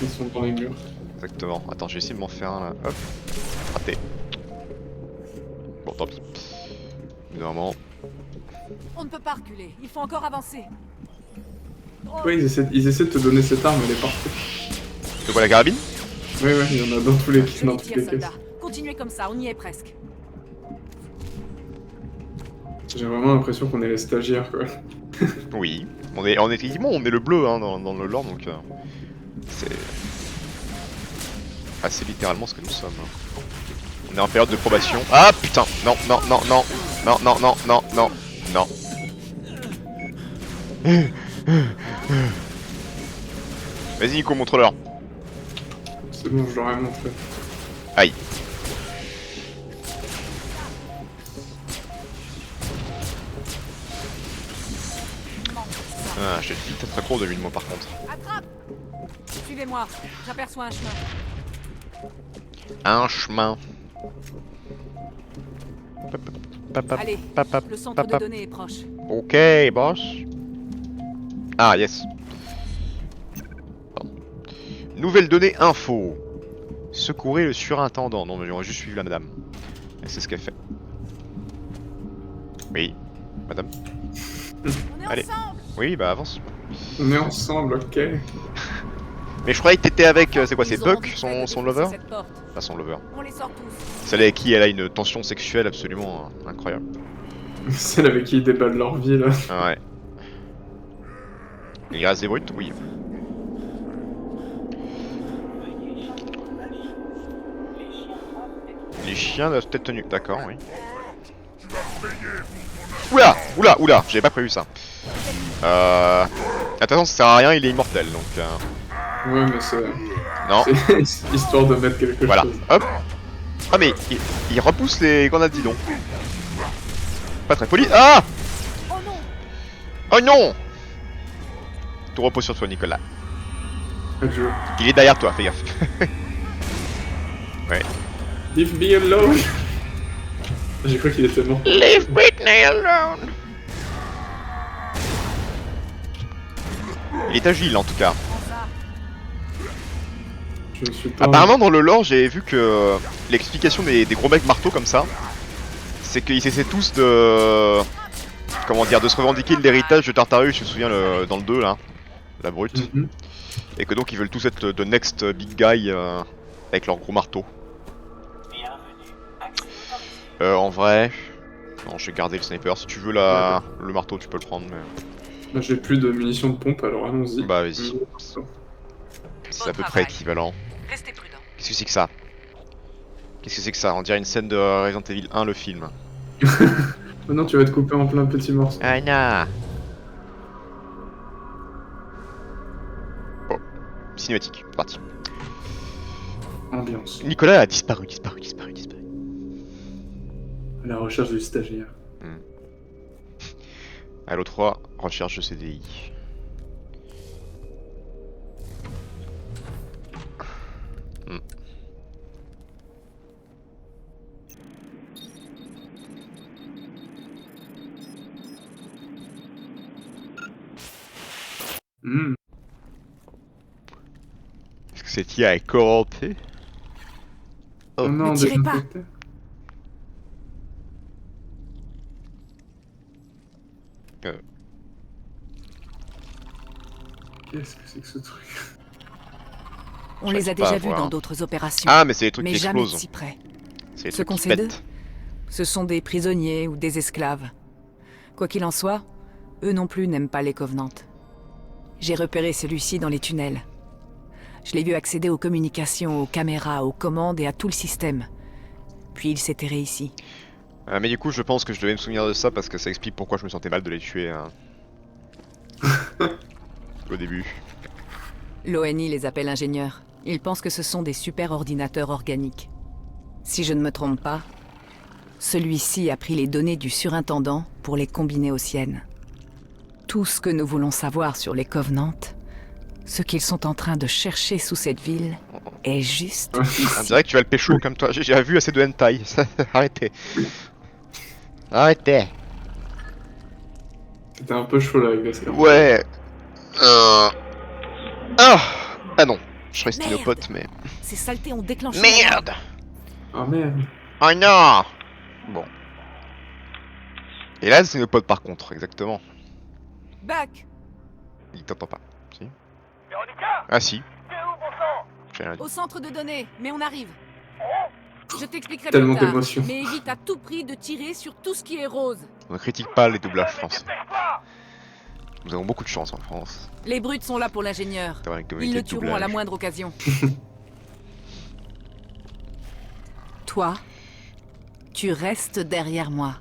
Ils sont dans les murs. Exactement. Attends, je vais essayer de m'en faire un là. Hop. Raté. Bon, tant pis. Normalement. On ne peut pas reculer. Il faut encore avancer. Ouais, ils essaient de te donner cette arme, elle est parfaite. Tu vois la carabine? Oui, ouais, il y en a dans tous les, Je dans les toutes tire, les caisses. soldats. Continuez comme ça, on y est presque. J'ai vraiment l'impression qu'on est les stagiaires, quoi. Oui. On est effectivement, on est le bleu hein, dans le lore, donc c'est assez littéralement ce que nous sommes. On est en période de probation. Ah putain! Non, non, non, non, non, non, non, non, non, non. Vas-y Nico, montre-leur. C'est bon, je leur ai montré. Aïe. Ah, j'ai vite très court de lui de moi par contre. Attrape. Suivez-moi. J'aperçois un chemin. Un chemin. Allez, le centre de données est proche. Ok, boss. Ah, yes. Pardon. Nouvelle donnée info. Secourez le surintendant. Non, mais j'aurais juste suivi la madame. Et c'est ce qu'elle fait. Oui, madame. On est Allez. ensemble. Oui, bah avance. On est ensemble, ok. Mais je croyais que t'étais avec, c'est quoi, c'est Ils auront Buck, vite fait de son défoncer lover? cette porte. Pas son lover. On les sort tous. Celle avec qui elle a une tension sexuelle absolument incroyable. Celle avec qui ils déballent leur vie, là. Ah ouais. Il reste des brutes? Oui. Les chiens doivent être tenus, d'accord, oui. Oula! Oula! Oula! J'avais pas prévu ça. Attention, ça sert à rien, il est immortel, donc... Ouais, mais c'est... Non, C'est histoire de mettre quelque voilà. chose. Hop! Ah mais, il repousse les grenades, dis donc. Pas très poli. Ah! Oh non. Oh non! Tout repose sur toi, Nicolas. Adieu. Il est derrière toi, fais gaffe. Ouais. Leave me alone. J'ai cru qu'il était mort. Leave Britney alone. Il est agile en tout cas. Je ne suis pas... Apparemment dans le lore j'ai vu que l'explication des gros mecs marteaux comme ça, c'est qu'ils essaient tous de... Comment dire, de se revendiquer l'héritage de Tartarus, je me souviens dans le 2 là, la brute. Et que donc ils veulent tous être the next big guy avec leurs gros marteaux. En vrai... Non, je vais garder le sniper, si tu veux le marteau tu peux le prendre mais... Bah, j'ai plus de munitions de pompe alors allons-y. Bah vas-y. C'est à peu près équivalent. Restez prudent. Qu'est-ce que c'est que ça? Qu'est-ce que c'est que ça? On dirait une scène de Resident Evil 1 le film. Maintenant tu vas te couper en plein petits morceaux. Ah non. Bon. Cinématique, c'est parti. Ambiance. Nicolas a disparu. À la recherche du stagiaire. Halo 3, recherche de CDI. Est-ce que cette IA est corrompue? Oh non, Ne tirez pas. désinfecté. Qu'est-ce que c'est que ce truc? On les a J'arrive pas à déjà vus voir. dans d'autres opérations. Ah mais c'est les trucs mais qui jamais explosent. si près. C'est les Ce trucs qu'on qui sait d'eux, pètent. ce sont des prisonniers ou des esclaves. Quoi qu'il en soit, eux non plus n'aiment pas les Covenants. J'ai repéré celui-ci dans les tunnels. Je l'ai vu accéder aux communications, aux caméras, aux commandes et à tout le système. Puis il s'est terré ici. Mais du coup je pense que je devais me souvenir de ça parce que ça explique pourquoi je me sentais mal de les tuer au début. L'ONI les appelle ingénieurs. Ils pensent que ce sont des super ordinateurs organiques. Si je ne me trompe pas, celui-ci a pris les données du surintendant pour les combiner aux siennes. Tout ce que nous voulons savoir sur les Covenants, ce qu'ils sont en train de chercher sous cette ville, est juste On ici. dirait que tu vas le pécho comme toi. J'ai vu assez de hentai. Arrêtez. Arrêtez. C'était un peu chaud là avec Gascar. Ouais. Ah non. Je serais sténopote mais... Ces saletés ont déclenché... Merde. Ah merde. Oh non. Bon. Et là c'est sténopote par contre, exactement. Back! Il t'entend pas. Si. Véronica, Ah si. t'es où, bon sang? J'ai rien dit. Au centre de données, mais on arrive. Je t'expliquerai Tellement plus tard, d'émotions. mais évite à tout prix de tirer sur tout ce qui est rose. On ne critique pas les doublages français. Nous avons beaucoup de chance en France. Les brutes sont là pour l'ingénieur. d'avoir une Ils communauté le de tueront à la doublage. moindre occasion. Toi, tu restes derrière moi.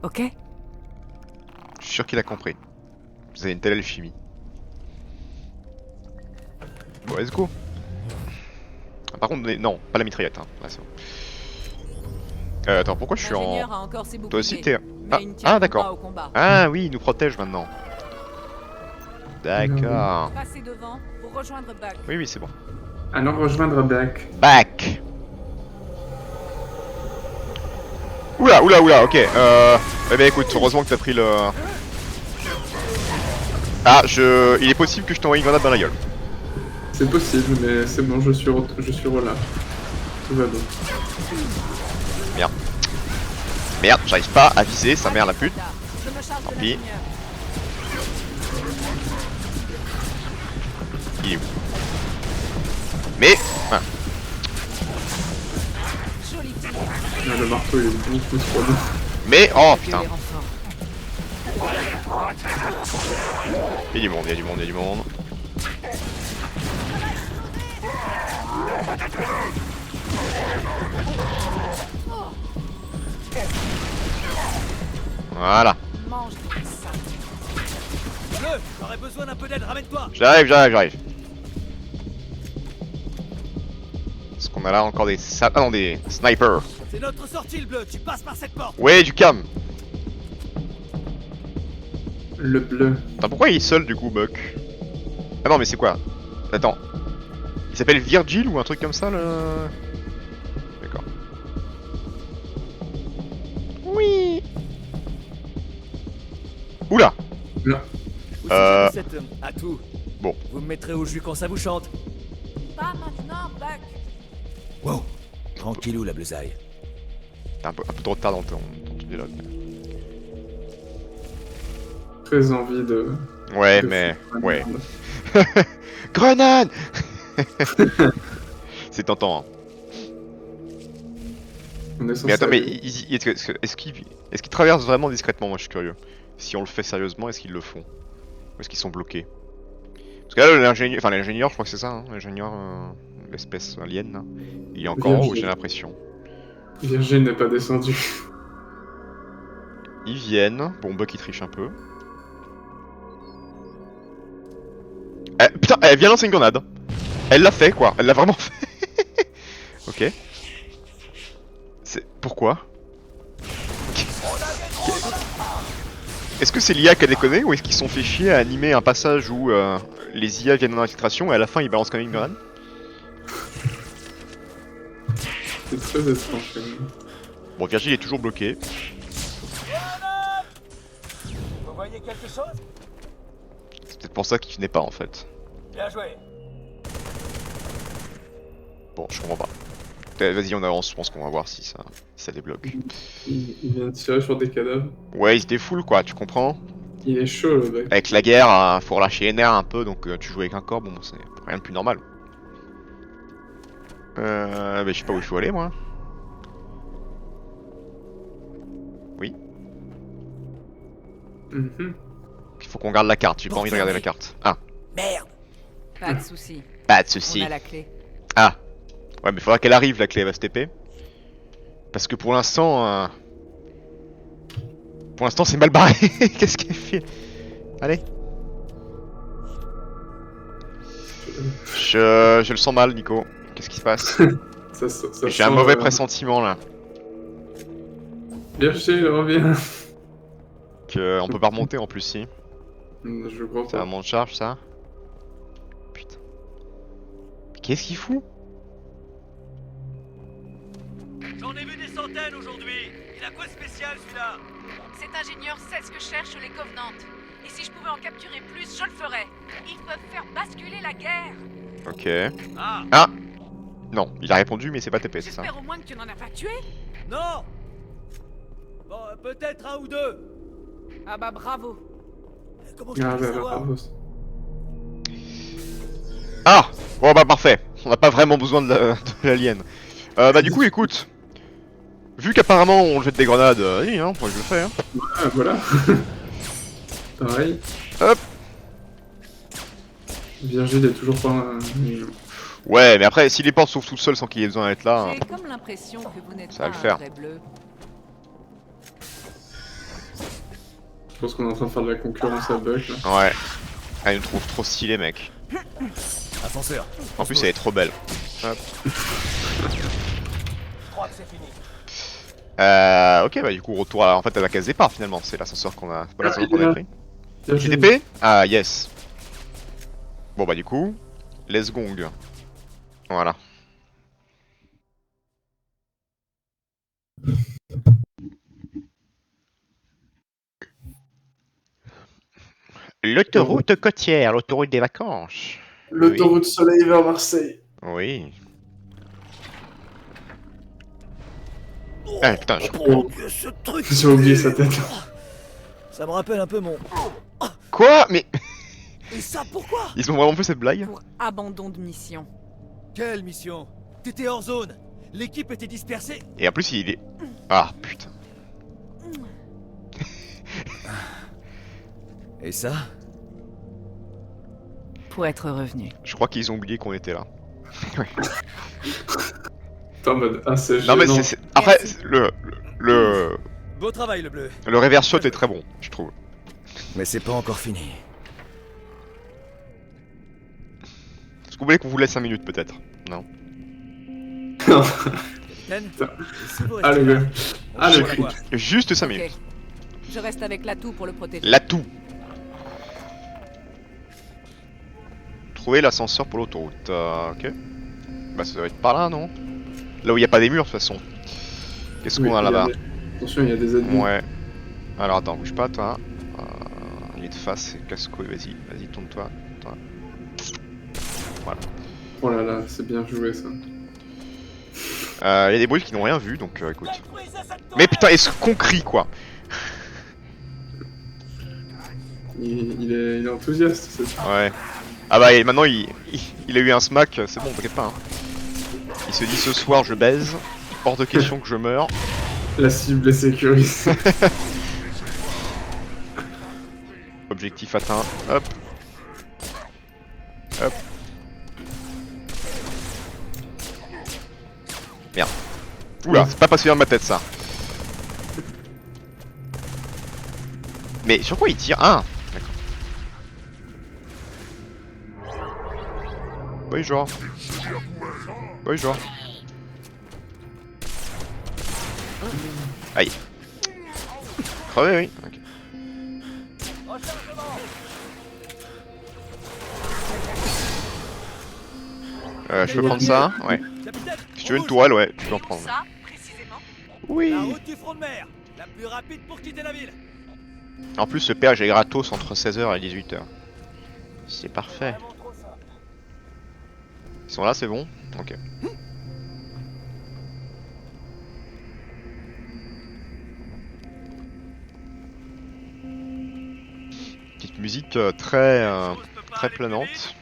Ok? Je suis sûr qu'il a compris. Vous avez une telle alchimie. Bon, let's go. Ah, par contre, non, pas la mitraillette. Hein. Là, c'est bon. Attends, pourquoi je suis en... L'ingénieur a encore ses Toi aussi, boucliers, t'es... mais il ne tient pas d'accord. au combat. Ah oui, il nous protège maintenant. D'accord. Passez devant pour rejoindre Buck. Oui, oui, c'est bon. Alors rejoindre Back. Back. Oula, oula, oula, ok. Eh ben écoute, heureusement que t'as pris le... Ah, il est possible que je t'envoie une grenade dans la gueule. C'est possible, mais c'est bon, je suis là. Tout va bien. Merde. Merde, j'arrive pas à viser, sa mère la pute. Je me charge Tant de pis. l'ingénieur. Il est où? Mais... Ah. Joli tir. Ah, le marteau il est beaucoup trop long. Mais... Oh Dieu putain. les renforts. Il y a du monde, il y a du monde, il y a du monde. Voilà. Mange ça. Bleu, j'aurais besoin d'un peu d'aide, ramène-toi. J'arrive, j'arrive, j'arrive. Est-ce qu'on a là encore des... Ah non, des snipers. C'est notre sortie, le bleu, tu passes par cette porte. Ouais, du cam. Le bleu. Attends, pourquoi il est seul du coup, Buck? Ah non, mais c'est quoi? Attends. Il s'appelle Virgil ou un truc comme ça, le... D'accord. Oui. Oula. Là. Euh... Cette atout. Bon. Vous me mettrez au jus quand ça vous chante. Pas maintenant, Buck. Wow. Tranquillou la bleusaille. T'as un peu de retard dans ton dialogue. Très envie de... Ouais, de mais... faire Ouais. un- Grenade. C'est tentant, hein. On est censé Mais attends, mais aller- est-ce qu'ils traversent vraiment discrètement? Moi je suis curieux. Si on le fait sérieusement, est-ce qu'ils le font? Ou est-ce qu'ils sont bloqués? Parce que là, l'ingénieur, je crois que c'est ça, hein, l'ingénieur, l'espèce alien, là. Il est encore en haut, Virgile. j'ai l'impression. Virgile n'est pas descendu. Ils viennent. Bon, Buck il triche un peu. Putain, elle vient lancer une grenade. Elle l'a fait, quoi. Elle l'a vraiment fait. Ok. Pourquoi? Est-ce que c'est l'IA qui a déconné ou est-ce qu'ils se sont fait chier à animer un passage où les IA viennent en infiltration et à la fin ils balancent quand même une grenade? C'est très étrange quand même. Bon, Virgile est toujours bloqué. Vous voyez quelque chose? C'est peut-être pour ça qu'il venait pas en fait. Bien joué. Bon, je comprends pas. Vas-y, on avance, je pense qu'on va voir si ça débloque. Il vient de tirer sur des cadavres. Ouais, il se défoule quoi, tu comprends? Il est chaud le mec. Avec la guerre, faut relâcher les nerfs un peu, donc tu joues avec un corps, bon, c'est rien de plus normal. Bah, je sais pas où il faut aller moi. Mhm. Il faut qu'on garde la carte, j'ai pas envie de regarder la carte. Ah, Merde. Pas de souci. pas de On soucis. a la clé. Ah, ouais, mais faudra qu'elle arrive la clé, elle va se TP. Parce que pour l'instant, c'est mal barré. Qu'est-ce qu'elle fait? Allez. Je le sens mal, Nico. Qu'est-ce qui se passe? Ça J'ai un sent, mauvais pressentiment là. Virgile, reviens. On peut pas remonter en plus, si. Je crois C'est un pas. monte charge ça. Putain. Mais qu'est-ce qu'il fout? J'en ai vu des centaines aujourd'hui. Il a quoi de spécial celui-là? Cet ingénieur sait ce que cherchent les Covenants. Et si je pouvais en capturer plus, je le ferais. Ils peuvent faire basculer la guerre. Ok. Ah. Non, il a répondu, mais c'est pas TP, c'est ça. J'espère au moins que tu n'en as pas tué. Non. Bon, peut-être un ou deux. Ah bah bravo. Comment je Ah peux bah, le savoir? bravo. Ah! Bon bah parfait. On n'a pas vraiment besoin de l'alien. Bah du coup, écoute. Vu qu'apparemment on jette des grenades, oui, hein, moi je le fais. Hein. Ah voilà. Pareil. Hop. Virgile est toujours pas... Ouais, mais après, si les portes s'ouvrent tout seuls sans qu'il y ait besoin d'être là... J'ai comme l'impression que vous n'êtes Ça pas va le faire. un vrai bleu. Je pense qu'on est en train de faire de la concurrence à Buck là. Ouais. Ah, il nous trouve trop stylé, mec. Ascenseur. En plus, elle est trop belle. Hop. Je crois que c'est fini. Ok, bah du coup, retour à la case départ finalement. C'est l'ascenseur qu'on a... C'est pas l'ascenseur qu'on a pris. Virgile. TP? Ah, yes. Bon bah du coup, let's gong. Voilà. L'autoroute côtière, l'autoroute des vacances. L'autoroute soleil vers Marseille. Oui. Ah putain, Oh, Dieu, ce truc. J'ai oublié sa tête. Ça me rappelle un peu mon... Quoi? Mais Et ça pourquoi? ils ont vraiment fait cette blague? Pour abandon de mission. Quelle mission? T'étais hors zone. L'équipe était dispersée. Et en plus il est... Ah putain. Et ça? Pour être revenu. Je crois qu'ils ont oublié qu'on était là. T'es en mode, ah c'est Non mais gênant. c'est... Après, Merci. le Beau travail le bleu. reverse shot est très bon, je trouve. Mais c'est pas encore fini. Est-ce que vous voulez qu'on vous laisse 5 minutes peut-être? Non. Ken, Putain. si vous Ah restez le là, gars. on Ah, va le la cri. voir. Juste 5 Ok. minutes. Je reste avec l'atout pour le protéger. L'atout. trouver l'ascenseur pour l'autoroute. Ok. Bah ça doit être par là, non? Là où il n'y a pas des murs de toute façon. Qu'est-ce qu'on a là-bas? Attention, il y a des ennemis. Ouais. Alors attends, bouge pas toi. Il est de face, c'est casse-couille, vas-y, tourne-toi. Voilà. Oh là là, c'est bien joué ça. Il y a des bruits qui n'ont rien vu, donc écoute. Mais putain, est-ce qu'on crie quoi? Il est enthousiaste, c'est ça. Ouais. Ah bah et maintenant il a eu un smack, c'est bon, t'inquiète pas. Hein. Il se dit ce soir je baise, hors de question que je meure. La cible est sécurisée. Objectif atteint, hop. Hop. Merde. Oula, c'est pas passé dans ma tête ça. Mais sur quoi il tire? Ah, d'accord. Bonjour. Bonjour. Aïe. Crevé, oui. Ok. Je peux prendre ça? Ouais. Si tu veux une tourelle, ouais, tu peux en prendre. Ça, précisément. Oui. La route du front de mer, la plus rapide pour quitter la ville. En plus, le péage est gratos entre 16h et 18h. C'est parfait. Ils sont là, c'est bon? Ok. Petite musique très planante.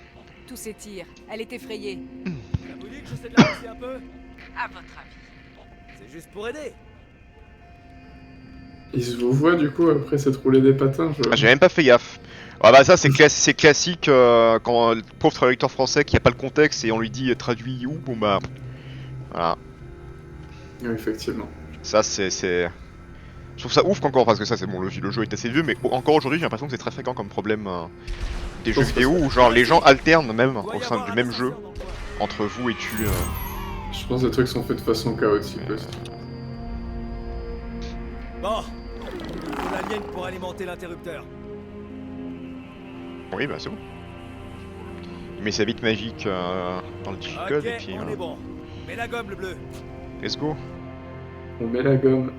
Tous ces tirs, elle est effrayée. Ça vous dit que j'essaie de la passer un peu? À votre avis. C'est juste pour aider. Il se vous voit du coup après s'être roulé des patins. Ah, j'ai même pas fait gaffe. Ah bah ça c'est classique quand le pauvre traducteur français qui a pas le contexte et on lui dit traduit où, bon bah voilà. Oui, effectivement. Ça c'est je trouve ça ouf qu'encore, parce que ça c'est bon, le jeu est assez vieux, mais encore aujourd'hui j'ai l'impression que c'est très fréquent comme problème des jeux vidéo où genre les gens alternent même au sein du même jeu entre vous et tu. Je pense que les trucs sont faits de façon chaotique aussi. Bon, il faut l'alien pour alimenter l'interrupteur. Oui bah c'est bon. Il met sa bite magique dans le digicode Ok, et puis on est bon. Mets la gomme, le bleu. let's go. On met la gomme.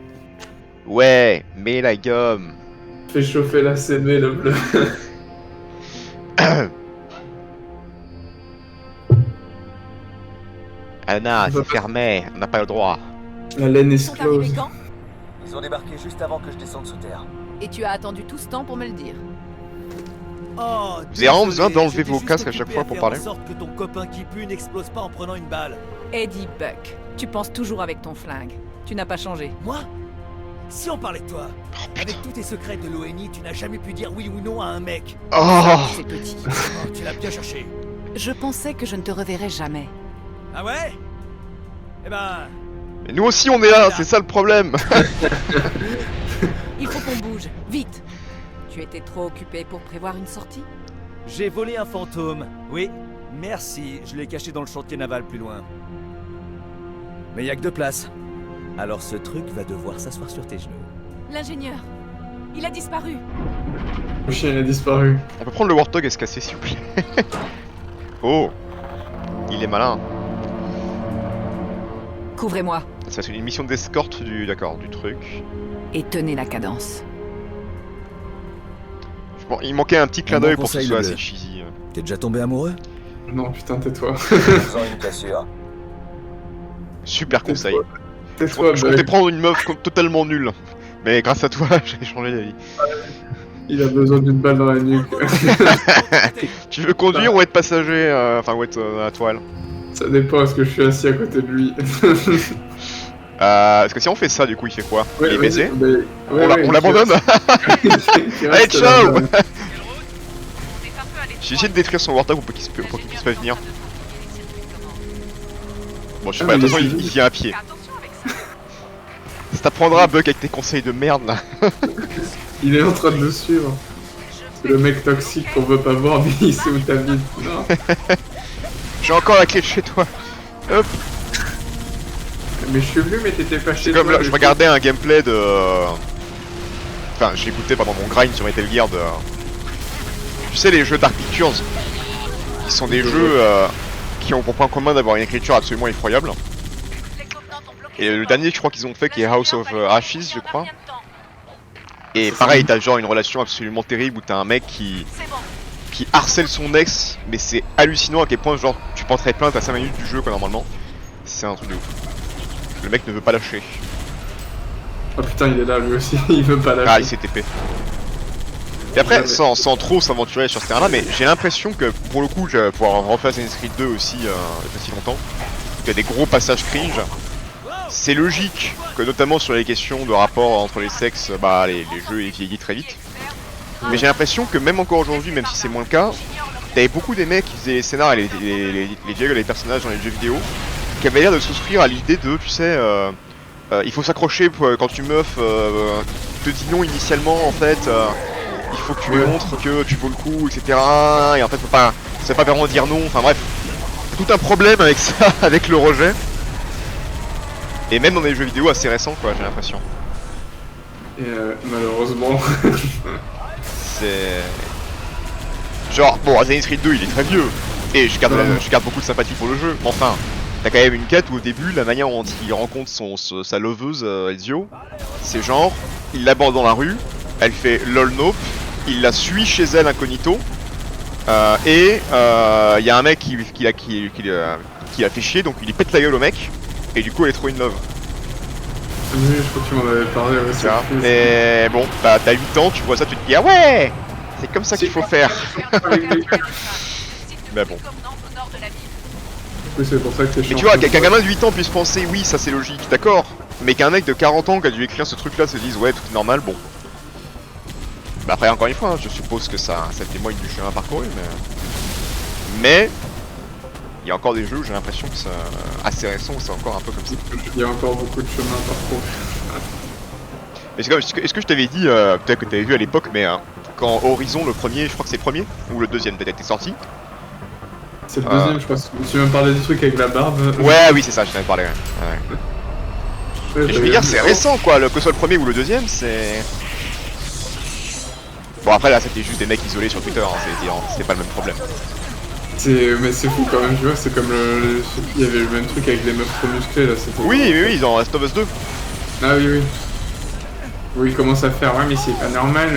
Ouais, mets la gomme. Fais chauffer la CB, le bleu. Anna, c'est fermé, on n'a pas le droit. La laine Ils sont arrivés explose. quand? Ils ont débarqué juste avant que je descende sous terre. Et tu as attendu tout ce temps pour me le dire. Oh, Vous avez vraiment besoin désolé, d'enlever j'étais vos juste casques à chaque occupé fois pour faire parler? en sorte que ton copain qui pue n'explose pas en prenant une balle. Eddie Buck, tu penses toujours avec ton flingue. Tu n'as pas changé. Moi? Si on parlait de toi, avec tous tes secrets de l'ONI, tu n'as jamais pu dire oui ou non à un mec. Oh, C'est petit. Oh, tu l'as bien cherché. Je pensais que je ne te reverrais jamais. Ah ouais? Eh ben, mais nous aussi on est là, c'est ça le problème. Il faut qu'on bouge, vite. Tu étais trop occupé pour prévoir une sortie? j'ai volé un fantôme. Oui, merci, je l'ai caché dans le chantier naval plus loin. Mais y a que 2 places. Alors ce truc va devoir s'asseoir sur tes genoux. L'ingénieur, il a disparu. Le chien il a disparu. On peut prendre le Warthog et se casser s'il vous plaît. Oh, il est malin. Couvrez-moi Ça c'est une mission d'escorte du truc. et tenez la cadence. Bon, il manquait un petit clin Un bon d'œil pour que ce conseil, soit le assez bleu. cheesy. T'es déjà tombé amoureux? Non, putain, tais-toi. Faisant une blessure. Super conseil. Tais-toi, Je comptais Buck. prendre une meuf totalement nulle. Mais grâce à toi, j'ai changé d'avis. Il a besoin d'une balle dans la nuque. Tu veux conduire ou être passager, enfin ou être à la toile? Ça dépend, est-ce que je suis assis à côté de lui? Parce que si on fait ça, du coup, il fait quoi? Il est baisé? On l'abandonne? Allez, ciao! J'ai essayé de détruire son Warthog pour qu'il puisse pas venir. Bon, je sais pas, de toute façon, il vient à pied. Ça t'apprendra, Buck, avec tes conseils de merde là. Il est en train de le suivre. C'est le mec toxique qu'on veut pas voir, mais il sait où t'habites. Non. J'ai encore la clé de chez toi. Hop. Mais je suis venu, mais t'étais pas chez C'est toi. comme là, je regardais un gameplay de. Enfin, j'écoutais pendant mon grind sur Metal Gear de. Tu sais, les jeux Dark Pictures. qui sont des jeux qui ont pour point commun d'avoir une écriture absolument effroyable. Et le dernier je crois qu'ils ont fait qui est House of Ashes je crois. Et pareil t'as genre une relation absolument terrible où t'as un mec qui harcèle son ex, mais c'est hallucinant à quel point genre tu porterais plainte à 5 minutes du jeu quoi normalement. C'est un truc de ouf. Le mec ne veut pas lâcher. Oh putain il est là lui aussi, il veut pas lâcher. Ah il s'est TP. Et après sans trop s'aventurer sur ce terrain là, mais j'ai l'impression que pour le coup je vais pouvoir refaire Assassin's Creed 2 aussi il y a pas si longtemps. Il y a des gros passages cringe. C'est logique que notamment sur les questions de rapport entre les sexes, bah les jeux vieillissent très vite. Mais j'ai l'impression que même encore aujourd'hui, même si c'est moins le cas, t'avais beaucoup des mecs qui faisaient les scénars et les dialogues et les personnages dans les jeux vidéo qui avaient l'air de souscrire à l'idée de, tu sais, il faut s'accrocher quand une meuf te dit non initialement en fait, il faut que tu lui montres que tu vaux le coup, etc. Et en fait, ça va pas vraiment dire non, enfin bref, tout un problème avec ça, avec le rejet. Et même dans des jeux vidéo assez récents quoi, j'ai l'impression. Et malheureusement... C'est... Genre, bon, Assassin's Creed 2 il est très vieux, et je garde beaucoup de sympathie pour le jeu, mais enfin, t'as quand même une quête où au début, la manière dont il rencontre sa loveuse Ezio, c'est genre, il l'aborde dans la rue, elle fait lol nope, il la suit chez elle incognito, et y a un mec qui l'a fait chier, donc il lui pète la gueule au mec, et du coup elle est trop in love. Oui, je crois que tu m'en avais parlé, ouais, ça. Mais bon, bah t'as 8 ans, tu vois ça, tu te dis ah ouais, c'est comme ça qu'il faut faire. Mais bon. Oui, c'est pour ça que mais tu vois, qu'un gamin de 8 ans puisse penser oui, ça c'est logique, d'accord. Mais qu'un mec de 40 ans qui a dû écrire ce truc là se dise ouais, tout est normal, bon. Bah après, encore une fois, hein, je suppose que ça témoigne du chemin parcouru, mais il y a encore des jeux où j'ai l'impression que c'est assez récent, c'est encore un peu comme ça. Il y a encore beaucoup de chemin à parcourir. Mais c'est comme, est-ce que je t'avais dit, peut-être que t'avais vu à l'époque, mais quand Horizon, le premier, je crois que c'est le premier, ou le deuxième peut-être, était sorti. C'est le deuxième, je pense. Tu m'as parlé du truc avec la barbe. Ouais, oui, c'est ça, je t'en avais parlé. Ouais. Et je veux dire, c'est récent quoi, que ce soit le premier ou le deuxième, c'est... Bon, après là, c'était juste des mecs isolés sur Twitter, hein, c'était pas le même problème. Mais c'est fou quand même, tu vois, c'est comme il y avait le même truc avec les meufs trop musclées là, c'était... Oui, ils ont Last of Us 2. Ah oui. Où ils commencent à faire, ouais mais c'est pas normal,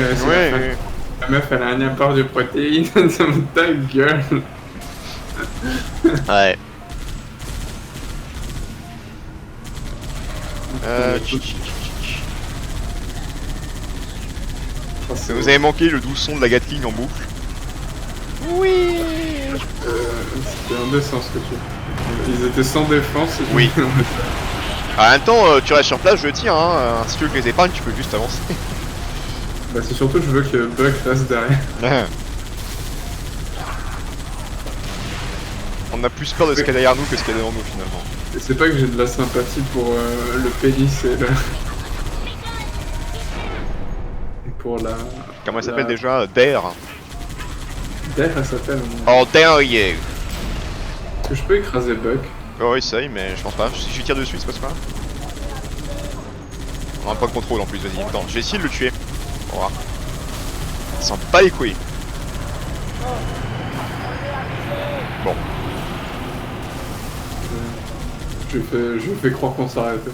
la meuf elle a un apport de protéines, ça me ta gueule. Ouais. Vous avez manqué le doux son de la Gatling en boucle. Oui. C'était indécent ce que tu... Ils étaient sans défense. Oui. En même temps, tu restes sur place, je tire, hein. Si tu veux que les épargnes, tu peux juste avancer. Bah c'est surtout que je veux que Buck reste derrière. On a plus peur de ce qu'il y a derrière nous que ce qu'il y a devant nous finalement. Et c'est pas que j'ai de la sympathie pour le pénis et le... Et pour la... Comment elle s'appelle déjà? Dare. Dare elle s'appelle. Oh dare you. Est-ce que je peux écraser Buck? Oh essaye mais je pense pas. Si je lui tire dessus, c'est pas quoi. On a un point de contrôle en plus, vas-y, attends, je vais essayer de le tuer. On va voir. Il s'en bat les couilles. Bon. Je fais croire qu'on s'arrête.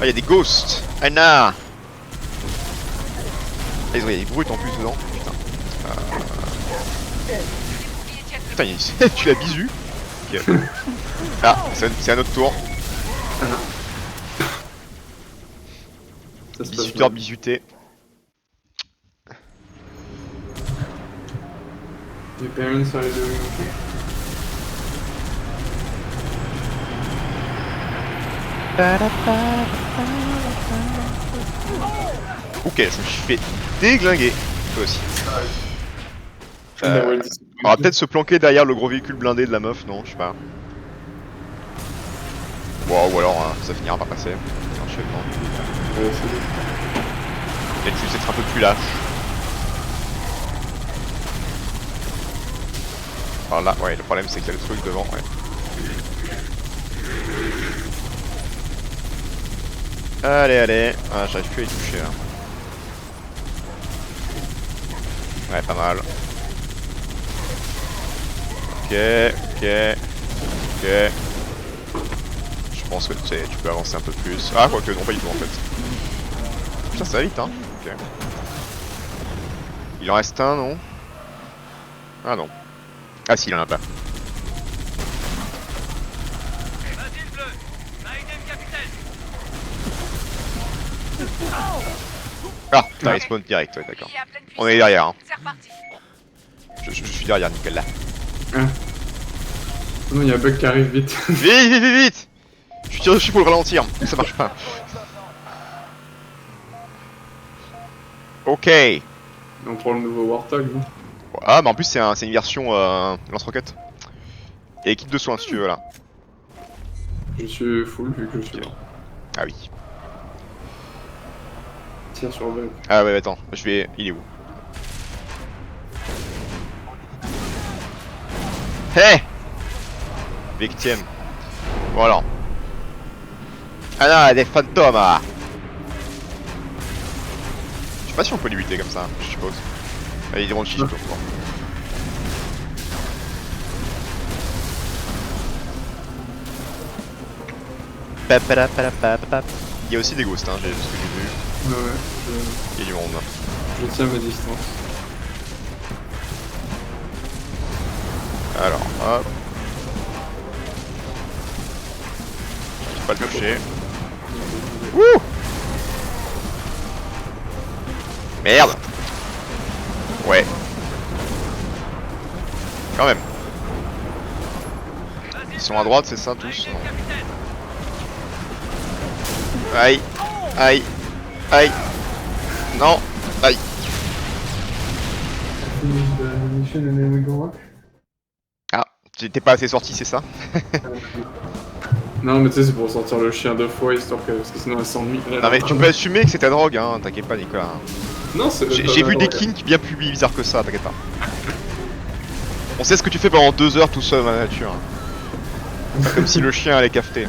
Ah, y'a des ghosts. Anna. Il y a des brutes en plus dedans. Putain. Putain, tu l'as bisu. Okay. Ah, c'est un autre tour. 18h bisuté. Your parents are doing ok, je me suis fait déglinguer. Toi aussi. On va peut-être se planquer derrière le gros véhicule blindé de la meuf, non? Je sais pas. Wow, ou alors ça finira par passer. Peut-être juste être un peu plus lâche. Alors là, ouais, le problème c'est qu'il y a le truc devant, ouais. Allez. Ah, j'arrive plus à y toucher là. Ouais, pas mal. Ok. Je pense que tu peux avancer un peu plus. Ah, quoique, non, pas du tout en fait. Putain, ça va vite, hein. Ok. Il en reste un, non? Ah non. Ah si, il en a pas. Ah, putain, il spawn direct, ouais, d'accord. On est derrière, hein. Je suis derrière, nickel là. Ah. Non, il y a un bug qui arrive vite. Vite. Je tire dessus pour le ralentir, ça marche pas. Ok. On prend le nouveau Warthog, non? Ah, mais en plus, c'est une version lance-roquette. Et équipe de soins, si tu veux, là. Je suis full vu que je suis là. Ah oui. Tire sur bug. Ah ouais, attends, je vais... Il est où? Hé Victime. Voilà. Ah non, des fantômes ah. Je sais pas si on peut l'éviter comme ça, je suppose. Allez, il est dans le chiffre. Il y a aussi des ghosts, hein, ce que j'ai vu. Ouais, Il y a du monde. je tiens ma distance. Alors, hop. Je peux pas le toucher. Wouh! Merde! Ouais. Quand même. Ils sont à droite, c'est ça tous? Non. Aïe! Aïe! Aïe! Non! Aïe! Ah, j'étais pas assez sorti, c'est ça? Non, mais tu sais, c'est pour sortir le chien 2 fois histoire que. Parce que sinon elle s'ennuie. Non, mais tu peux assumer que c'est ta drogue, hein, t'inquiète pas, Nicolas. Non, c'est. J'ai vu des kinks bien plus bizarres que ça, t'inquiète pas. On sait ce que tu fais pendant 2 heures tout seul dans la nature. Pas comme si le chien allait cafeter.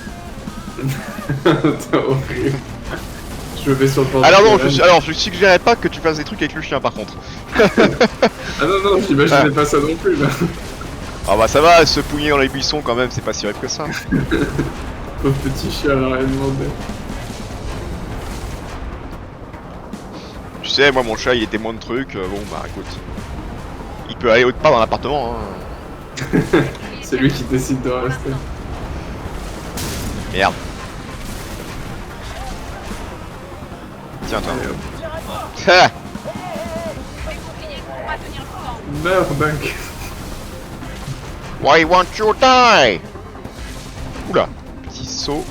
T'es horrible. Je vais sur le port. Alors non, je suggérerais pas que tu fasses des trucs avec le chien par contre. Ah non, j'imaginais pas ça non plus là. Ah bah ça va, se pouiller dans les buissons quand même, c'est pas si horrible que ça. Pauvre petit chien, elle a rien demandé. Tu sais, moi mon chat il était moins de trucs, bon bah écoute. Il peut aller autre part dans l'appartement, hein. C'est lui qui décide de rester. Merde. Tiens toi. Ha. Meurs, Bunk. Why won't you die? Oula, petit saut.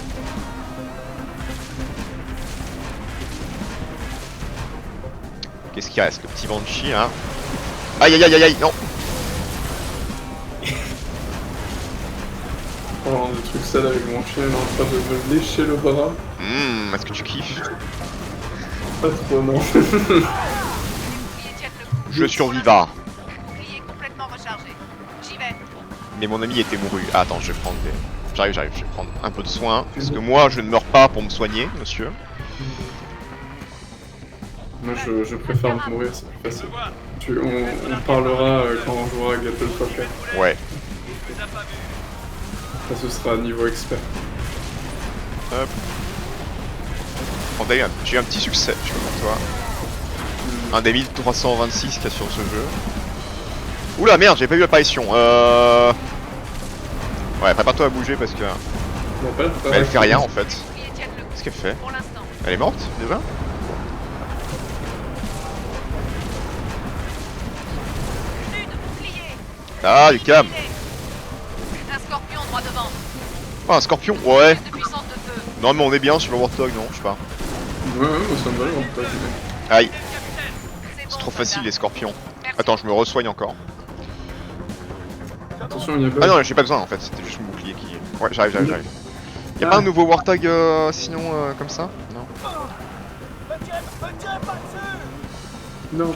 Qu'est-ce qu'il reste? Le petit Banshee, hein. Aïe aïe aïe aïe aïe, non. Oh, le truc sale avec mon chien, il est en train de me lécher le bras. Est-ce que tu kiffes? Pas trop, non. Je survivrai. Bouclier complètement rechargé. J'y vais. Mais mon ami était mouru. Ah, attends, je vais prendre des... J'arrive, je vais prendre un peu de soin. Parce que moi, je ne meurs pas pour me soigner, monsieur. Moi, je préfère mourir, c'est plus facile. On parlera quand on jouera à Gâteau Poker. Ouais. Ça, ce sera niveau expert. Hop. Bon, d'ailleurs, j'ai eu un petit succès, je peux pour toi. Un des 1326 qu'il y a sur ce jeu. Oula, merde, j'ai pas eu l'apparition. Ouais, prépare-toi à bouger parce que... Mais elle fait rien en fait. Qu'est-ce qu'elle fait? Elle est morte déjà? Ah, du calme. Un scorpion droit devant. Oh, un scorpion, ouais. De puissance de feu. Non mais on est bien sur le Warthog, non, je sais pas. Ouais, moi ça me va le Warthog. Aïe, C'est c'est bon, trop facile soldat. les scorpions. Merci. Attends, je me resoigne encore. Attention, il y a pas. Ah non, j'ai pas besoin en fait, c'était juste mon bouclier qui... Ouais, j'arrive. Y'a pas un nouveau Warthog sinon comme ça? Non. Non.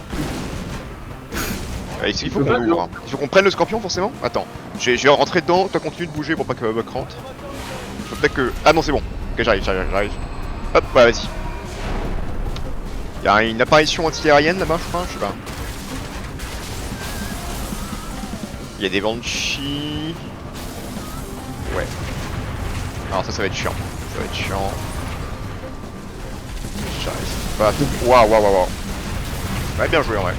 Il faut qu'on ouvre. Il faut qu'on prenne le scorpion forcément? Attends, je vais rentrer dedans, toi continue de bouger pour pas que Buck rentre. Faut peut-être que... Ah non c'est bon. Ok j'arrive. Hop, ouais vas-y. Y'a une apparition anti-aérienne là-bas je crois, je sais pas. Il y a des Banshees. Ouais. Alors ça va être chiant. Ça va être chiant. J'arrive pas. Waouh, waouh, waouh, waouh. Ouais, bien joué en vrai.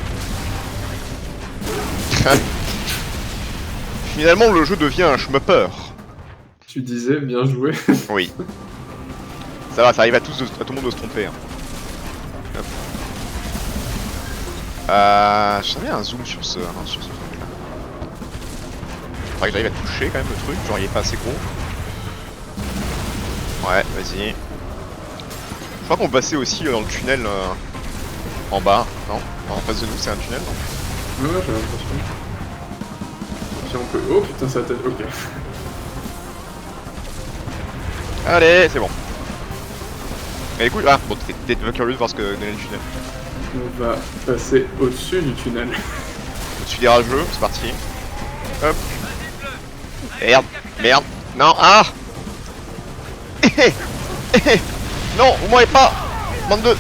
Finalement, le jeu devient un shmupper. Tu disais, bien joué. Oui. Ça va, ça arrive à tout le monde de se tromper. Hein. J'avais un zoom sur ce truc là. Faudrait que j'arrive à toucher quand même le truc, genre il est pas assez gros. Ouais, vas-y. Je crois qu'on passait aussi dans le tunnel en bas, non? En face de nous c'est un tunnel, non? Ouais, j'ai l'impression. Si on peut... Oh putain, ça tête, ok. Allez, c'est bon. Mais écoute, ah bon, t'es curieux de voir ce que donnait le tunnel. On va passer au-dessus du tunnel. Au-dessus des rageux, c'est parti. Hop. Merde, merde, non, ah. Non, vous m'aurez pas. Bande de...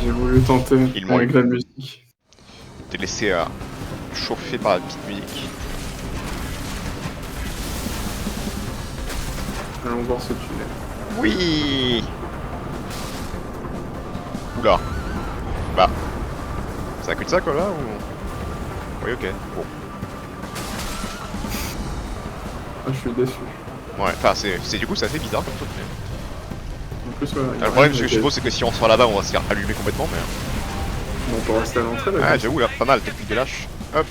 J'ai voulu tenter Ils m'ont avec eu. la musique. T'es laissé chauffer par la petite musique. Allons voir ce tunnel. Oui. Oula. Bah. C'est un cul-de-sac là ou... Oui, ok. Bon. Ah, je suis déçu. Ouais, enfin c'est du coup c'est assez bizarre comme truc. Mais... En plus, voilà. Le problème ce que je suppose c'est que si on sort là-bas on va se faire allumer complètement mais... On peut rester à l'entrée là. Ah j'avoue là, pas mal, technique des lâches. Hop.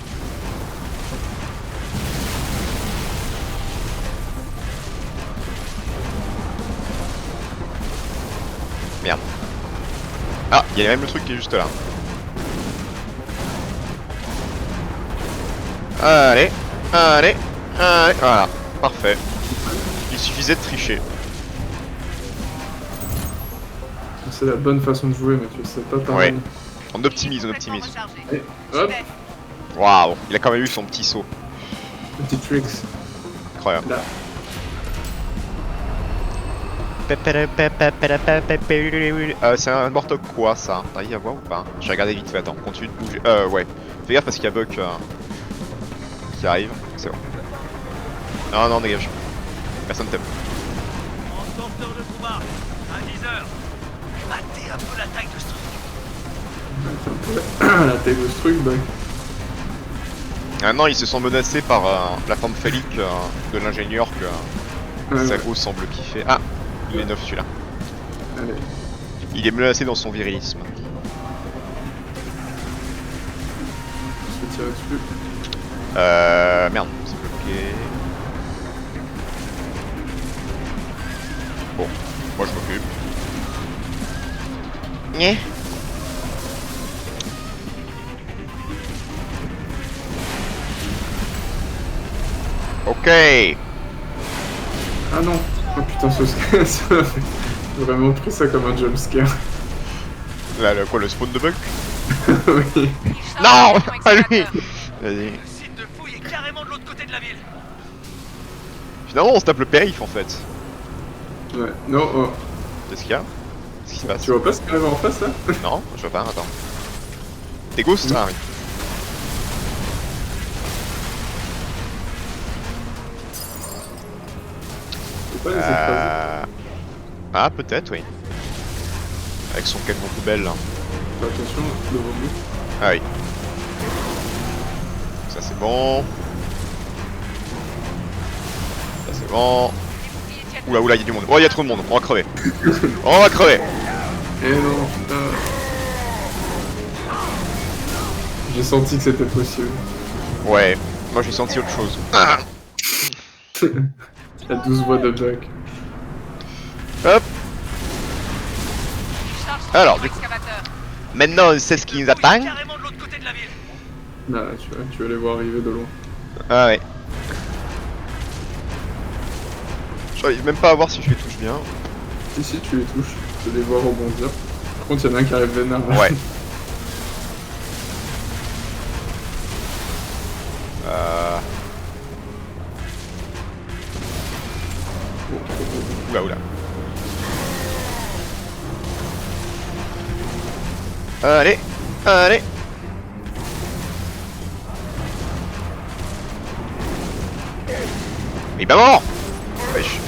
Merde. Ah, il y a même le truc qui est juste là. Allez, allez, allez, voilà, parfait. Il suffisait de tricher. C'est la bonne façon de jouer, mais tu sais pas par Ouais. où. On optimise, on Complètement optimise. rechargé. Et hop, J'y vais. Waouh, il a quand même eu son petit saut. petit tricks. Incroyable. Là. C'est un morte quoi ça? T'arrives à voir ou pas? Je vais regarder vite fait, attends, continue de bouger. Ouais. Fais gaffe parce qu'il y a Buck qui arrive. C'est bon. Non, non, dégage. Personne t'aime. Transporteur de combat, à 10h. Matez un peu la taille de ce truc. La taille de ce truc, Buck. Maintenant, ils se sont menacés par la forme phallique de l'ingénieur que Zago semble kiffer. Ah, il est neuf celui-là. Allez. Il est menacé dans son virilisme. Je vais tirer dessus. Merde, c'est bloqué. Bon, moi je m'occupe. Nyeh. Ok. Ah non. Oh putain, ça m'a fait vraiment pris ça comme un jumpscare. Là, quoi, le spawn de Buck? Oui. Non, pas lui. Vas-y. Le site de fouille est carrément de l'autre côté de la ville. Finalement, on se tape le périph' en fait. Ouais. Non, oh. Qu'est-ce qu'il y a? Qu'est-ce qui se passe? Tu vois pas ce qu'il y avait en face là? Non, je vois pas, attends. T'es ghost? Ah oui. C'est pas les écraser. Ah, peut-être, oui. Avec son camion poubelle là. Fais attention, devant nous. Ah oui. Ça c'est bon. Ça c'est bon. Oula, oula, il y a du monde. Oh, il y a trop de monde. On va crever. On va crever. Eh non, putain. J'ai senti que c'était possible. Ouais. Moi j'ai senti autre chose. Ah. La douce voix de Buck. Hop. Charge Alors, ton du coup. excavateur. Maintenant on sait ce qui nous attend. Carrément de l'autre côté de la ville. Là, tu vas les voir arriver de loin. Ah ouais. J'arrive même pas à voir si je les touche bien. Si, tu les touches. Tu vas les voir rebondir. Par contre, il y en a un qui arrive vénère. Là. Ouais. Oula, oula. Allez, allez. Il est pas mort. Wesh.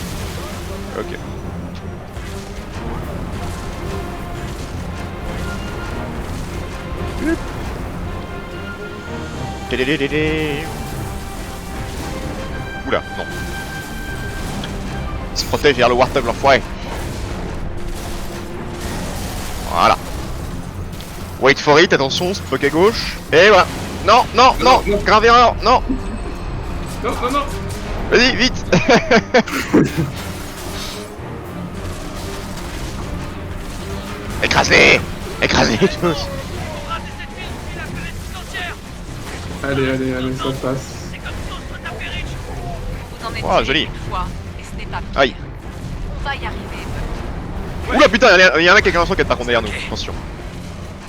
Ok. Oula, non. Il se protège vers le Warthog, l'enfoiré. Voilà. Wait for it, attention, se bloque à gauche. Et voilà. Non, non, non, non. grave erreur, non. Non, non, non. Vas-y, vite. Écrasez. Écrasez tous. Allez, allez, allez, ça passe. Vous en êtes Oh, joli. une fois, et ce n'est pas pire. Aïe. On va y arriver. Oula putain, il y en a quelqu'un qui est par contre derrière nous, attention.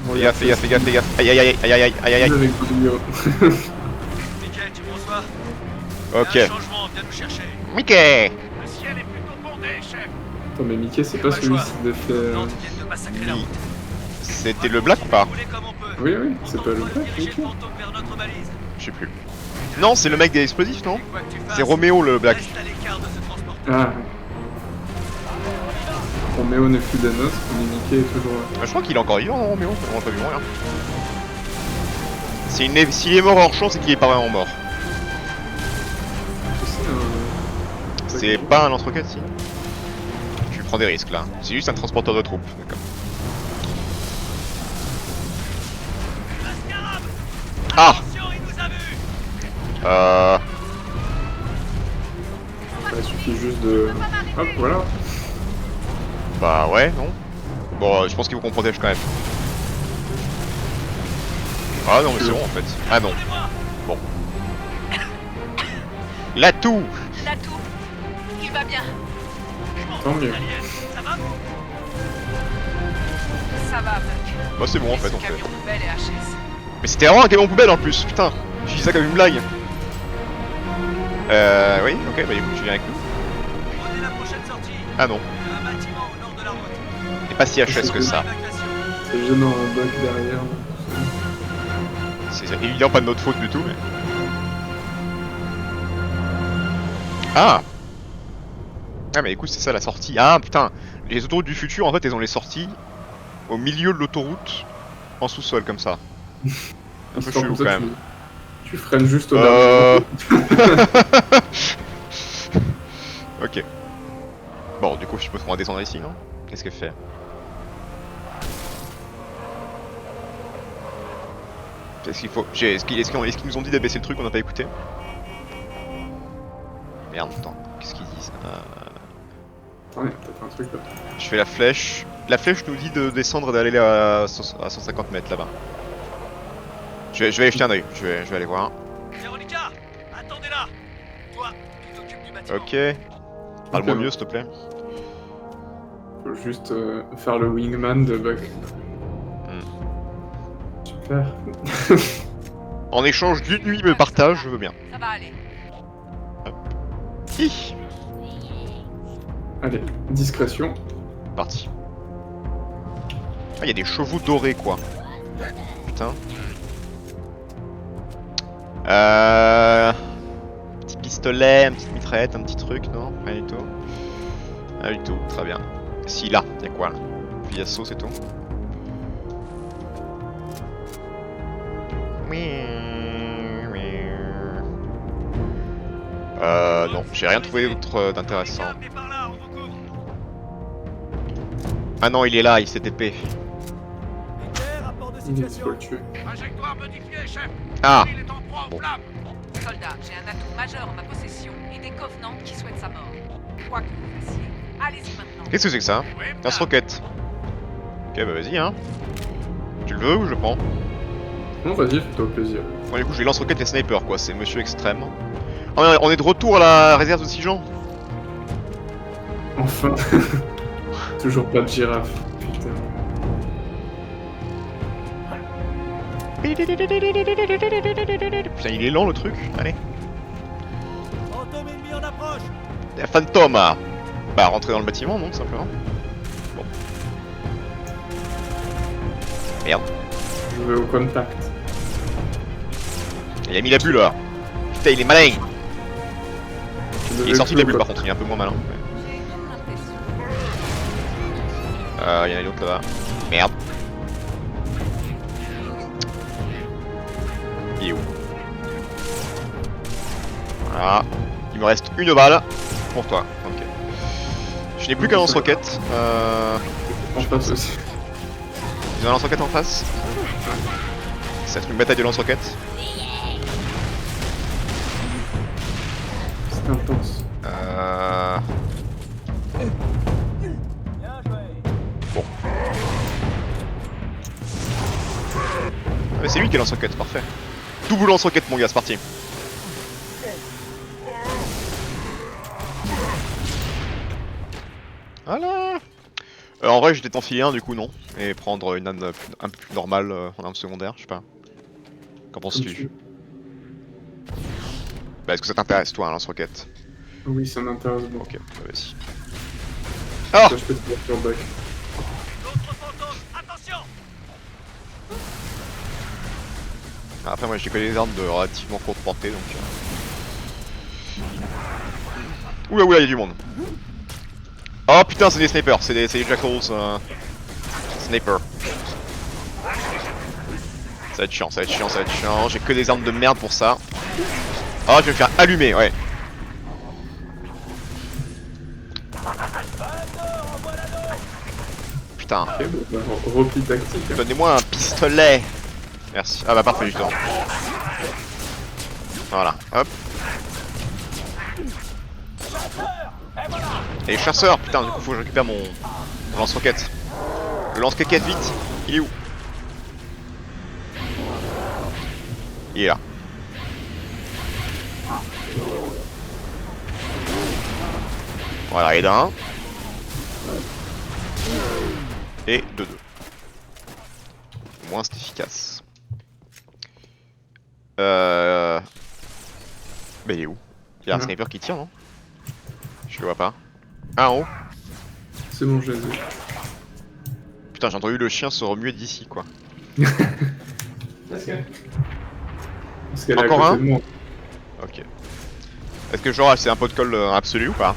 Bon, Fais gaffe, fais gaffe, fais gaffe, fais gaffe. Aïe aïe aïe aïe aïe aïe aïe aïe. Avec Julio. Mickey, tu me reçois? Ok. Il y a un changement, viens nous chercher. Mickey. Le ciel est plutôt bondé, chef. Attends, mais Mickey, c'est pas celui-ci de fait. Non, tu viens de massacrer la route. C'était le black ou pas? Rouler comme on peut. Oui, oui, c'est pas le On black, va diriger Mickey. le fantôme vers notre balise. Je sais plus. Non, c'est le mec des explosifs, non? Et quoi que tu fasses, C'est Roméo le black. reste à l'écart de ce transporteur. Ah. Roméo ne fut des noces, mais Mickey est toujours là. Je crois qu'il est encore vivant, non, Roméo? On l'a pas vu mourir. S'il est mort hors champ, c'est qu'il est pas vraiment mort. C'est pas un lance-roquette, si? Tu prends des risques là. C'est juste un transporteur de troupes. D'accord. Ah. Attention, il nous a vus. Il suffit juste de. Hop, voilà. Bah ouais, non. Bon, je pense qu'il faut qu'on protège quand même. Ah non, mais c'est bon en fait. Ah non. Bon. L'atout. L'atout, il va bien. Tant mieux. Ça va? Ça va, Buck. Bah c'est bon en Et fait, ce on fait. camion poubelle est HS. Mais c'était vraiment un camion poubelle en plus, putain. J'ai dit ça comme une blague. Oui, ok, bah écoute, tu viens avec nous. Prenez la prochaine sortie. Ah non, Il y a un bâtiment au nord de la route. c'est pas si HS que ça. Évacuation. C'est gênant, un bug derrière. C'est évidemment pas de notre faute du tout, mais... Ah. Ah mais écoute, c'est ça la sortie. Ah putain, les autoroutes du futur, en fait, elles ont les sorties au milieu de l'autoroute, en sous-sol, comme ça. Un peu chelou quand même. Tu freines juste au dernier. Ok. Bon, du coup, je suppose qu'on va descendre ici, non? Qu'est-ce qu'elle fait? Est-ce qu'il faut... Est-ce qu'ils nous ont dit d'abaisser le truc, on n'a pas écouté? Merde, attends, qu'est-ce qu'ils disent? Attends, il y a peut-être un truc là. Je fais la flèche. La flèche nous dit de descendre et d'aller à 150 mètres là-bas. Je vais aller jeter un oeil, je vais aller voir. Véronica, attendez là. Toi, tu t'occupes du bâtiment. Ok. Parle-moi mieux s'il te plaît. Faut juste faire le wingman de Buck. Super. En échange d'une nuit de partage, je veux bien. Ça va aller. Hi. Allez, discrétion. Parti. Ah, il y a des chevaux dorés quoi. Putain. Petit pistolet, une petite mitraillette, un petit truc, non? Rien du tout. Rien du tout, très bien. Si là, y'a quoi là? Puis y'a saut, c'est tout. Non, j'ai rien trouvé d'autre d'intéressant. Venez par là, on vous couvre. Ah non, il est là, il s'est TP. Mickey, rapport de Il faut situation. le tuer. Trajectoire modifiée, chef. Ah. Il est en proie Bon. aux flammes. Soldat, j'ai un atout majeur en ma possession et des covenants qui souhaitent sa mort. Quoi que vous fassiez, allez-y maintenant. Qu'est-ce que c'est que ça? Oui, Lance-roquette. Ok, bah vas-y, hein. Tu le veux ou je prends? Non, vas-y, fais-toi plaisir. Bon, du coup, j'ai lance-roquette et sniper, quoi. C'est monsieur extrême. Ah, on est de retour à la réserve de 6 gens. Enfin. Toujours pas de girafe. Putain. Putain, il est lent le truc. Allez. Fantôme ennemi en approche. La fantôme. Bah, rentrer dans le bâtiment, non, tout simplement. Bon. Merde. Je vais au contact. Il a mis la bulle là. Putain, il est malin. Il est sorti de la bulle par contre, il est un peu moins malin. J'ai comme l'impression. Il y en a une autre là-bas. Merde. Il est où? Voilà. Il me reste une balle pour toi. Ok. Je n'ai plus qu'un lance-roquette. En face aussi. Ils ont un lance-roquette en face. Ça va être une bataille de lance-roquettes. C'est intense. Bon. Ah, mais c'est lui qui est lance-roquette, parfait. Double lance-roquette mon gars, c'est parti. Voilà. En vrai, j'étais t'enfiler un du coup, non. Et prendre une arme un peu plus normale en arme secondaire, je sais pas. Qu'en penses-tu? Bah, est-ce que ça t'intéresse toi, un lance-roquette? Oui, ça m'intéresse beaucoup. Ok, bah vas-y. Ah! Ça, je peux te dire sur back. D'autres fantômes, attention! Après, moi j'ai que des armes de relativement courte portée donc. Oula, oula, il y a du monde. Oh putain, c'est des snipers, c'est des jackals. Sniper. Ça va être chiant, ça va être chiant, ça va être chiant. J'ai que des armes de merde pour ça. Oh, je vais me faire allumer, ouais. Putain. Ok, bon, bah, repli tactique. Hein. Donnez-moi un pistolet. Merci. Ah bah parfait du temps. Voilà, hop. Et les chasseurs, putain, du coup faut que je récupère mon lance-roquette. Le lance-roquette, vite. Il est où? Il est là. Voilà, et d'un. Et de deux. Au moins c'est efficace. Bah il est où? Il y a un sniper qui tire, non? Je le vois pas. Ah, en haut? C'est bon, j'ai vu. Putain, j'ai entendu le chien se remuer d'ici, quoi. Parce qu'elle est à Encore côté un? de moi. Ok. Est-ce que genre c'est un pot de colle absolu ou pas?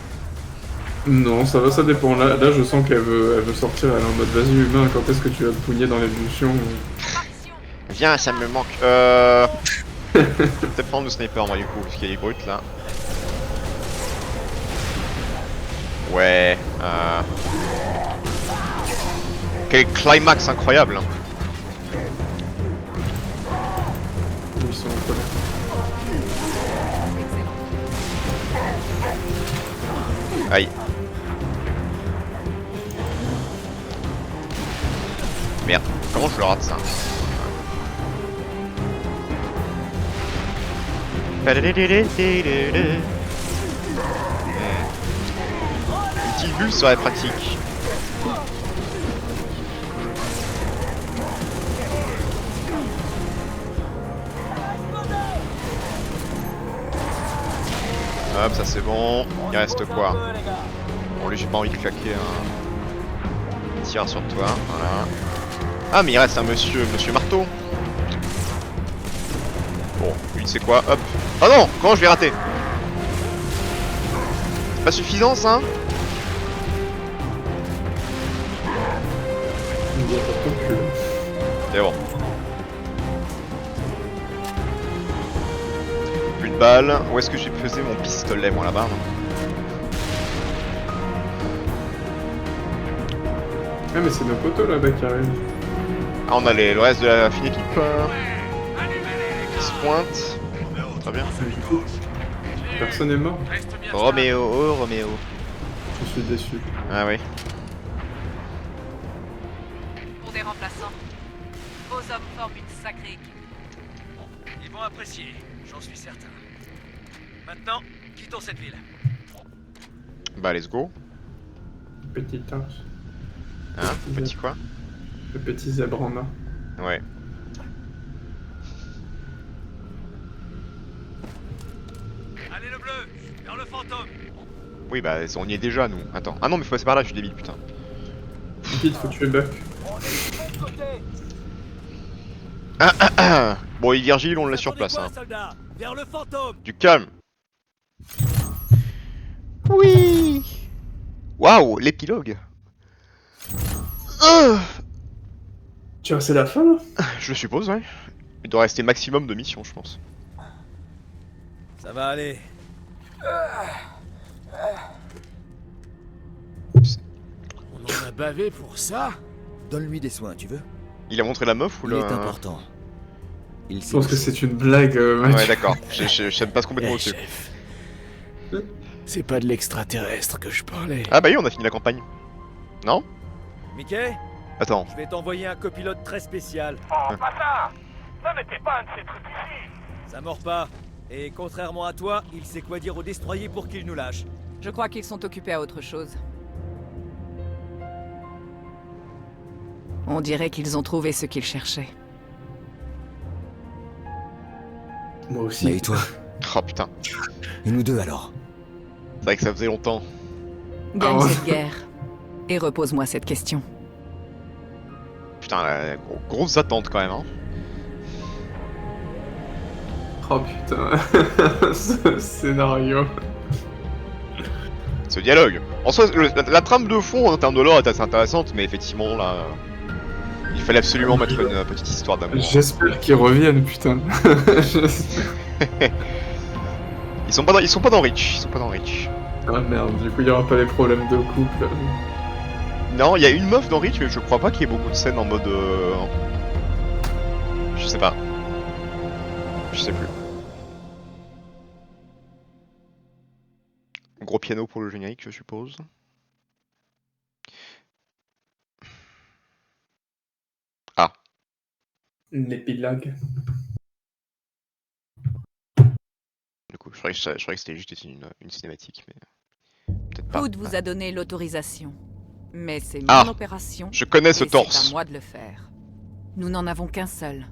Non, ça va, ça dépend. Là je sens qu'elle veut sortir, elle est en mode vas-y humain, quand est-ce que tu vas te pougner dans l'évolution? Viens, ça me manque. Peut-être prendre le sniper, moi, du coup, parce qu'il y a des brutes là. Ouais. Quel climax incroyable! Ils sont en colère. Aïe. Merde, comment je le rate ça? Une petite bulle serait pratique. Hop, ça c'est bon. Il reste quoi? Bon, lui j'ai pas envie de claquer un tir sur toi. Voilà. Ah, mais il reste un monsieur marteau. Bon, lui c'est quoi? Hop. Oh non! Comment je l'ai raté? C'est pas suffisant ça? C'est bon. Plus de balles. Où est-ce que j'ai posé mon pistolet moi là-bas? Ah mais c'est nos potos là-bas qui arrivent. Ah, on a le reste de la fine équipe qui se pointe. Très bien. Personne n'est mort. Roméo, oh Roméo. Je suis déçu. Ah oui. Pour des remplaçants, vos hommes forment une sacrée équipe. Ils vont apprécier, j'en suis certain. Maintenant, quittons cette ville. Bah let's go. Petit ange. Hein? Petit quoi? Le petit zèbre en or. Ouais. Allez le bleu, vers le fantôme. Oui bah on y est déjà nous. Attends. Ah non mais faut passer par là, je suis débile putain. Vite, faut tuer Buck. Bon et Virgile on le laisse sur place hein. Soldat, vers le fantôme. Du calme. Oui. Waouh, l'épilogue. Tu vois, c'est la fin là? Je suppose, ouais. Il doit rester maximum de missions, je pense. Ça va aller. On en a bavé pour ça? Donne-lui des soins, tu veux? Il a montré la meuf ou Il le... est important. Il Je pense que c'est une blague, Ouais, Mathieu. d'accord. Je passe complètement Eh, au-dessus. chef. C'est pas de l'extraterrestre que je parlais. Ah bah oui, on a fini la campagne. Non? Mickey, Attends. je vais t'envoyer un copilote très spécial. Oh, pas ça! Ça n'était pas un de ces trucs ici! Ça mord pas. Et contrairement à toi, il sait quoi dire aux destroyers pour qu'ils nous lâchent. Je crois qu'ils sont occupés à autre chose. On dirait qu'ils ont trouvé ce qu'ils cherchaient. Moi aussi. Mais et toi? Oh putain. Et nous deux alors? C'est vrai que ça faisait longtemps. Gagne Ah ouais. cette guerre. Et repose-moi cette question. Putain, grosses attentes quand même, hein. Oh putain. Ce scénario. Ce dialogue. En soi, la trame de fond en termes de lore est assez intéressante, mais effectivement, là... il fallait absolument mettre une petite histoire d'amour. J'espère qu'ils reviennent, putain. Ils sont pas dans Reach. Ils sont pas dans Reach. Ah merde, du coup il y aura pas les problèmes de couple. Non, il y a une meuf dans Reach, mais je crois pas qu'il y ait beaucoup de scènes en mode... Je sais pas. Je sais plus. Gros piano pour le générique, je suppose. Ah. L'épilogue. Du coup, je croyais que c'était juste une cinématique, mais... peut-être pas. Hood vous a donné l'autorisation. Mais c'est mon Ah, opération. Je connais ce et torse. c'est à moi de le faire. Nous n'en avons qu'un seul.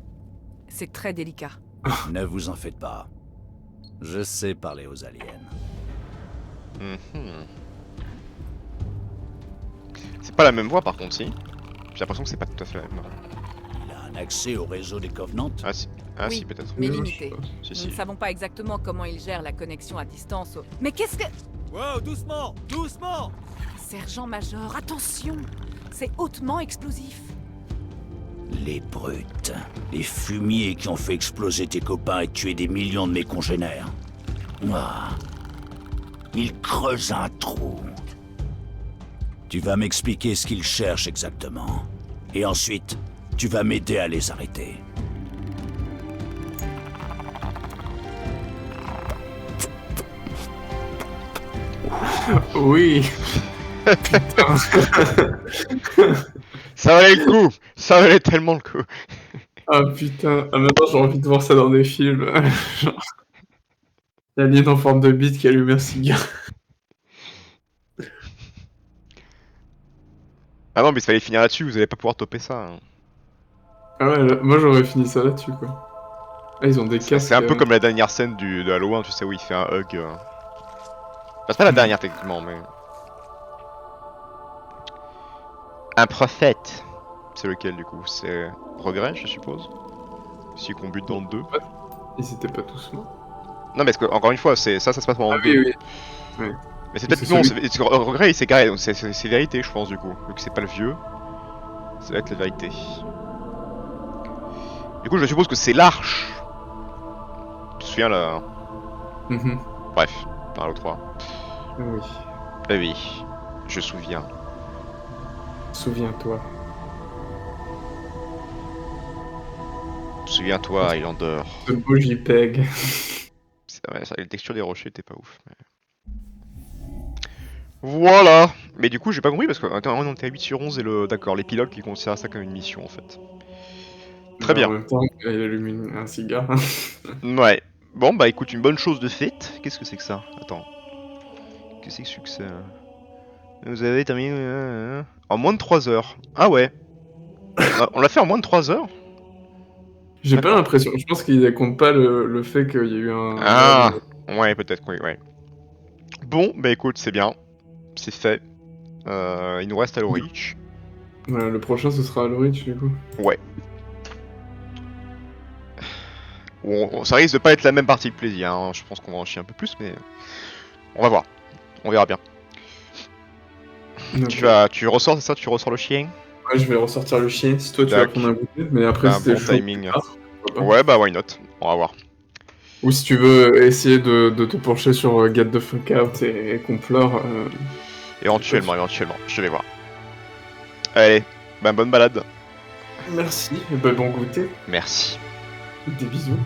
C'est très délicat. Ne vous en faites pas. Je sais parler aux aliens. Mhm. C'est pas la même voix par contre, si. J'ai l'impression que c'est pas tout à fait la même. Il a un accès au réseau des Covenants? Ah si, Oui. si peut-être. Mais Non, limité. je sais pas. Si, Nous si. ne savons pas exactement comment il gère la connexion à distance. Mais qu'est-ce que... Wow, doucement! Doucement! Sergent-major, attention! C'est hautement explosif. Les brutes. Les fumiers qui ont fait exploser tes copains et tuer des millions de mes congénères. Ah. Ils creusent un trou. Tu vas m'expliquer ce qu'ils cherchent exactement. Et ensuite, tu vas m'aider à les arrêter. Oui. Ça valait le coup. Ça valait tellement le coup. Ah putain. Ah, maintenant j'ai envie de voir ça dans des films. Genre... l'alien en forme de bite qui allume un cigare. Ah non, mais il fallait finir là-dessus. Vous allez pas pouvoir topper ça. Hein. Ah ouais, moi j'aurais fini ça là-dessus quoi. Ah, ils ont des casques. C'est un peu comme la dernière scène de Halloween, tu sais, où il fait un hug. Enfin, c'est pas la dernière techniquement, mais. Un prophète. C'est lequel du coup? C'est Regret, je suppose? Si qu'on bute dans le 2. Ils étaient pas tous morts. Non, mais parce que, encore une fois, ça se passe pendant Ah le 2. oui, oui. Mais c'est Mais peut-être c'est non, celui- c'est Regret il s'est carré, donc c'est vérité, je pense, du coup. Vu que c'est pas le vieux, ça va être la vérité. Du coup, je suppose que c'est l'Arche. Tu te souviens là? Mhm. Bref, par le 3. Oui. Ah oui, je souviens. Souviens-toi. Souviens-toi, Highlander. Ce beau JPEG. C'est vrai, ça, la texture des rochers était pas ouf. Mais... Voilà. Mais du coup, j'ai pas compris parce que attends, on était à 8 sur 11 et d'accord, l'épilogue qui considère ça comme une mission en fait. Très bien. En même temps, il allume un cigare. Ouais. Bon, bah écoute, une bonne chose de faite. Qu'est-ce que c'est que ça? Attends. Qu'est-ce que c'est que ça? Vous avez terminé en moins de 3 heures. Ah ouais. On l'a fait en moins de 3 heures? J'ai pas l'impression. Je pense qu'ils comptent pas le fait qu'il y a eu un. Ah ouais, peut-être, oui, ouais. Bon, bah écoute, c'est bien. C'est fait. Il nous reste Halo Reach. Voilà, le prochain ce sera Halo Reach du coup. Ouais. Ça risque de pas être la même partie de plaisir, hein. Je pense qu'on va en chier un peu plus, mais... On va voir. On verra bien. Ok. Tu ressors, c'est ça? Tu ressors le chien? Ouais, je vais ressortir le chien si toi tu vas prendre un goûter, mais après Un c'était bon chaud. timing. Pourquoi pas. Ouais, bah why not? On va voir. Ou si tu veux essayer de te pencher sur Get the Fuck Out et qu'on pleure. Éventuellement, je vais voir. Allez, bah bonne balade. Merci, et ben bon goûter. Merci. Des bisous.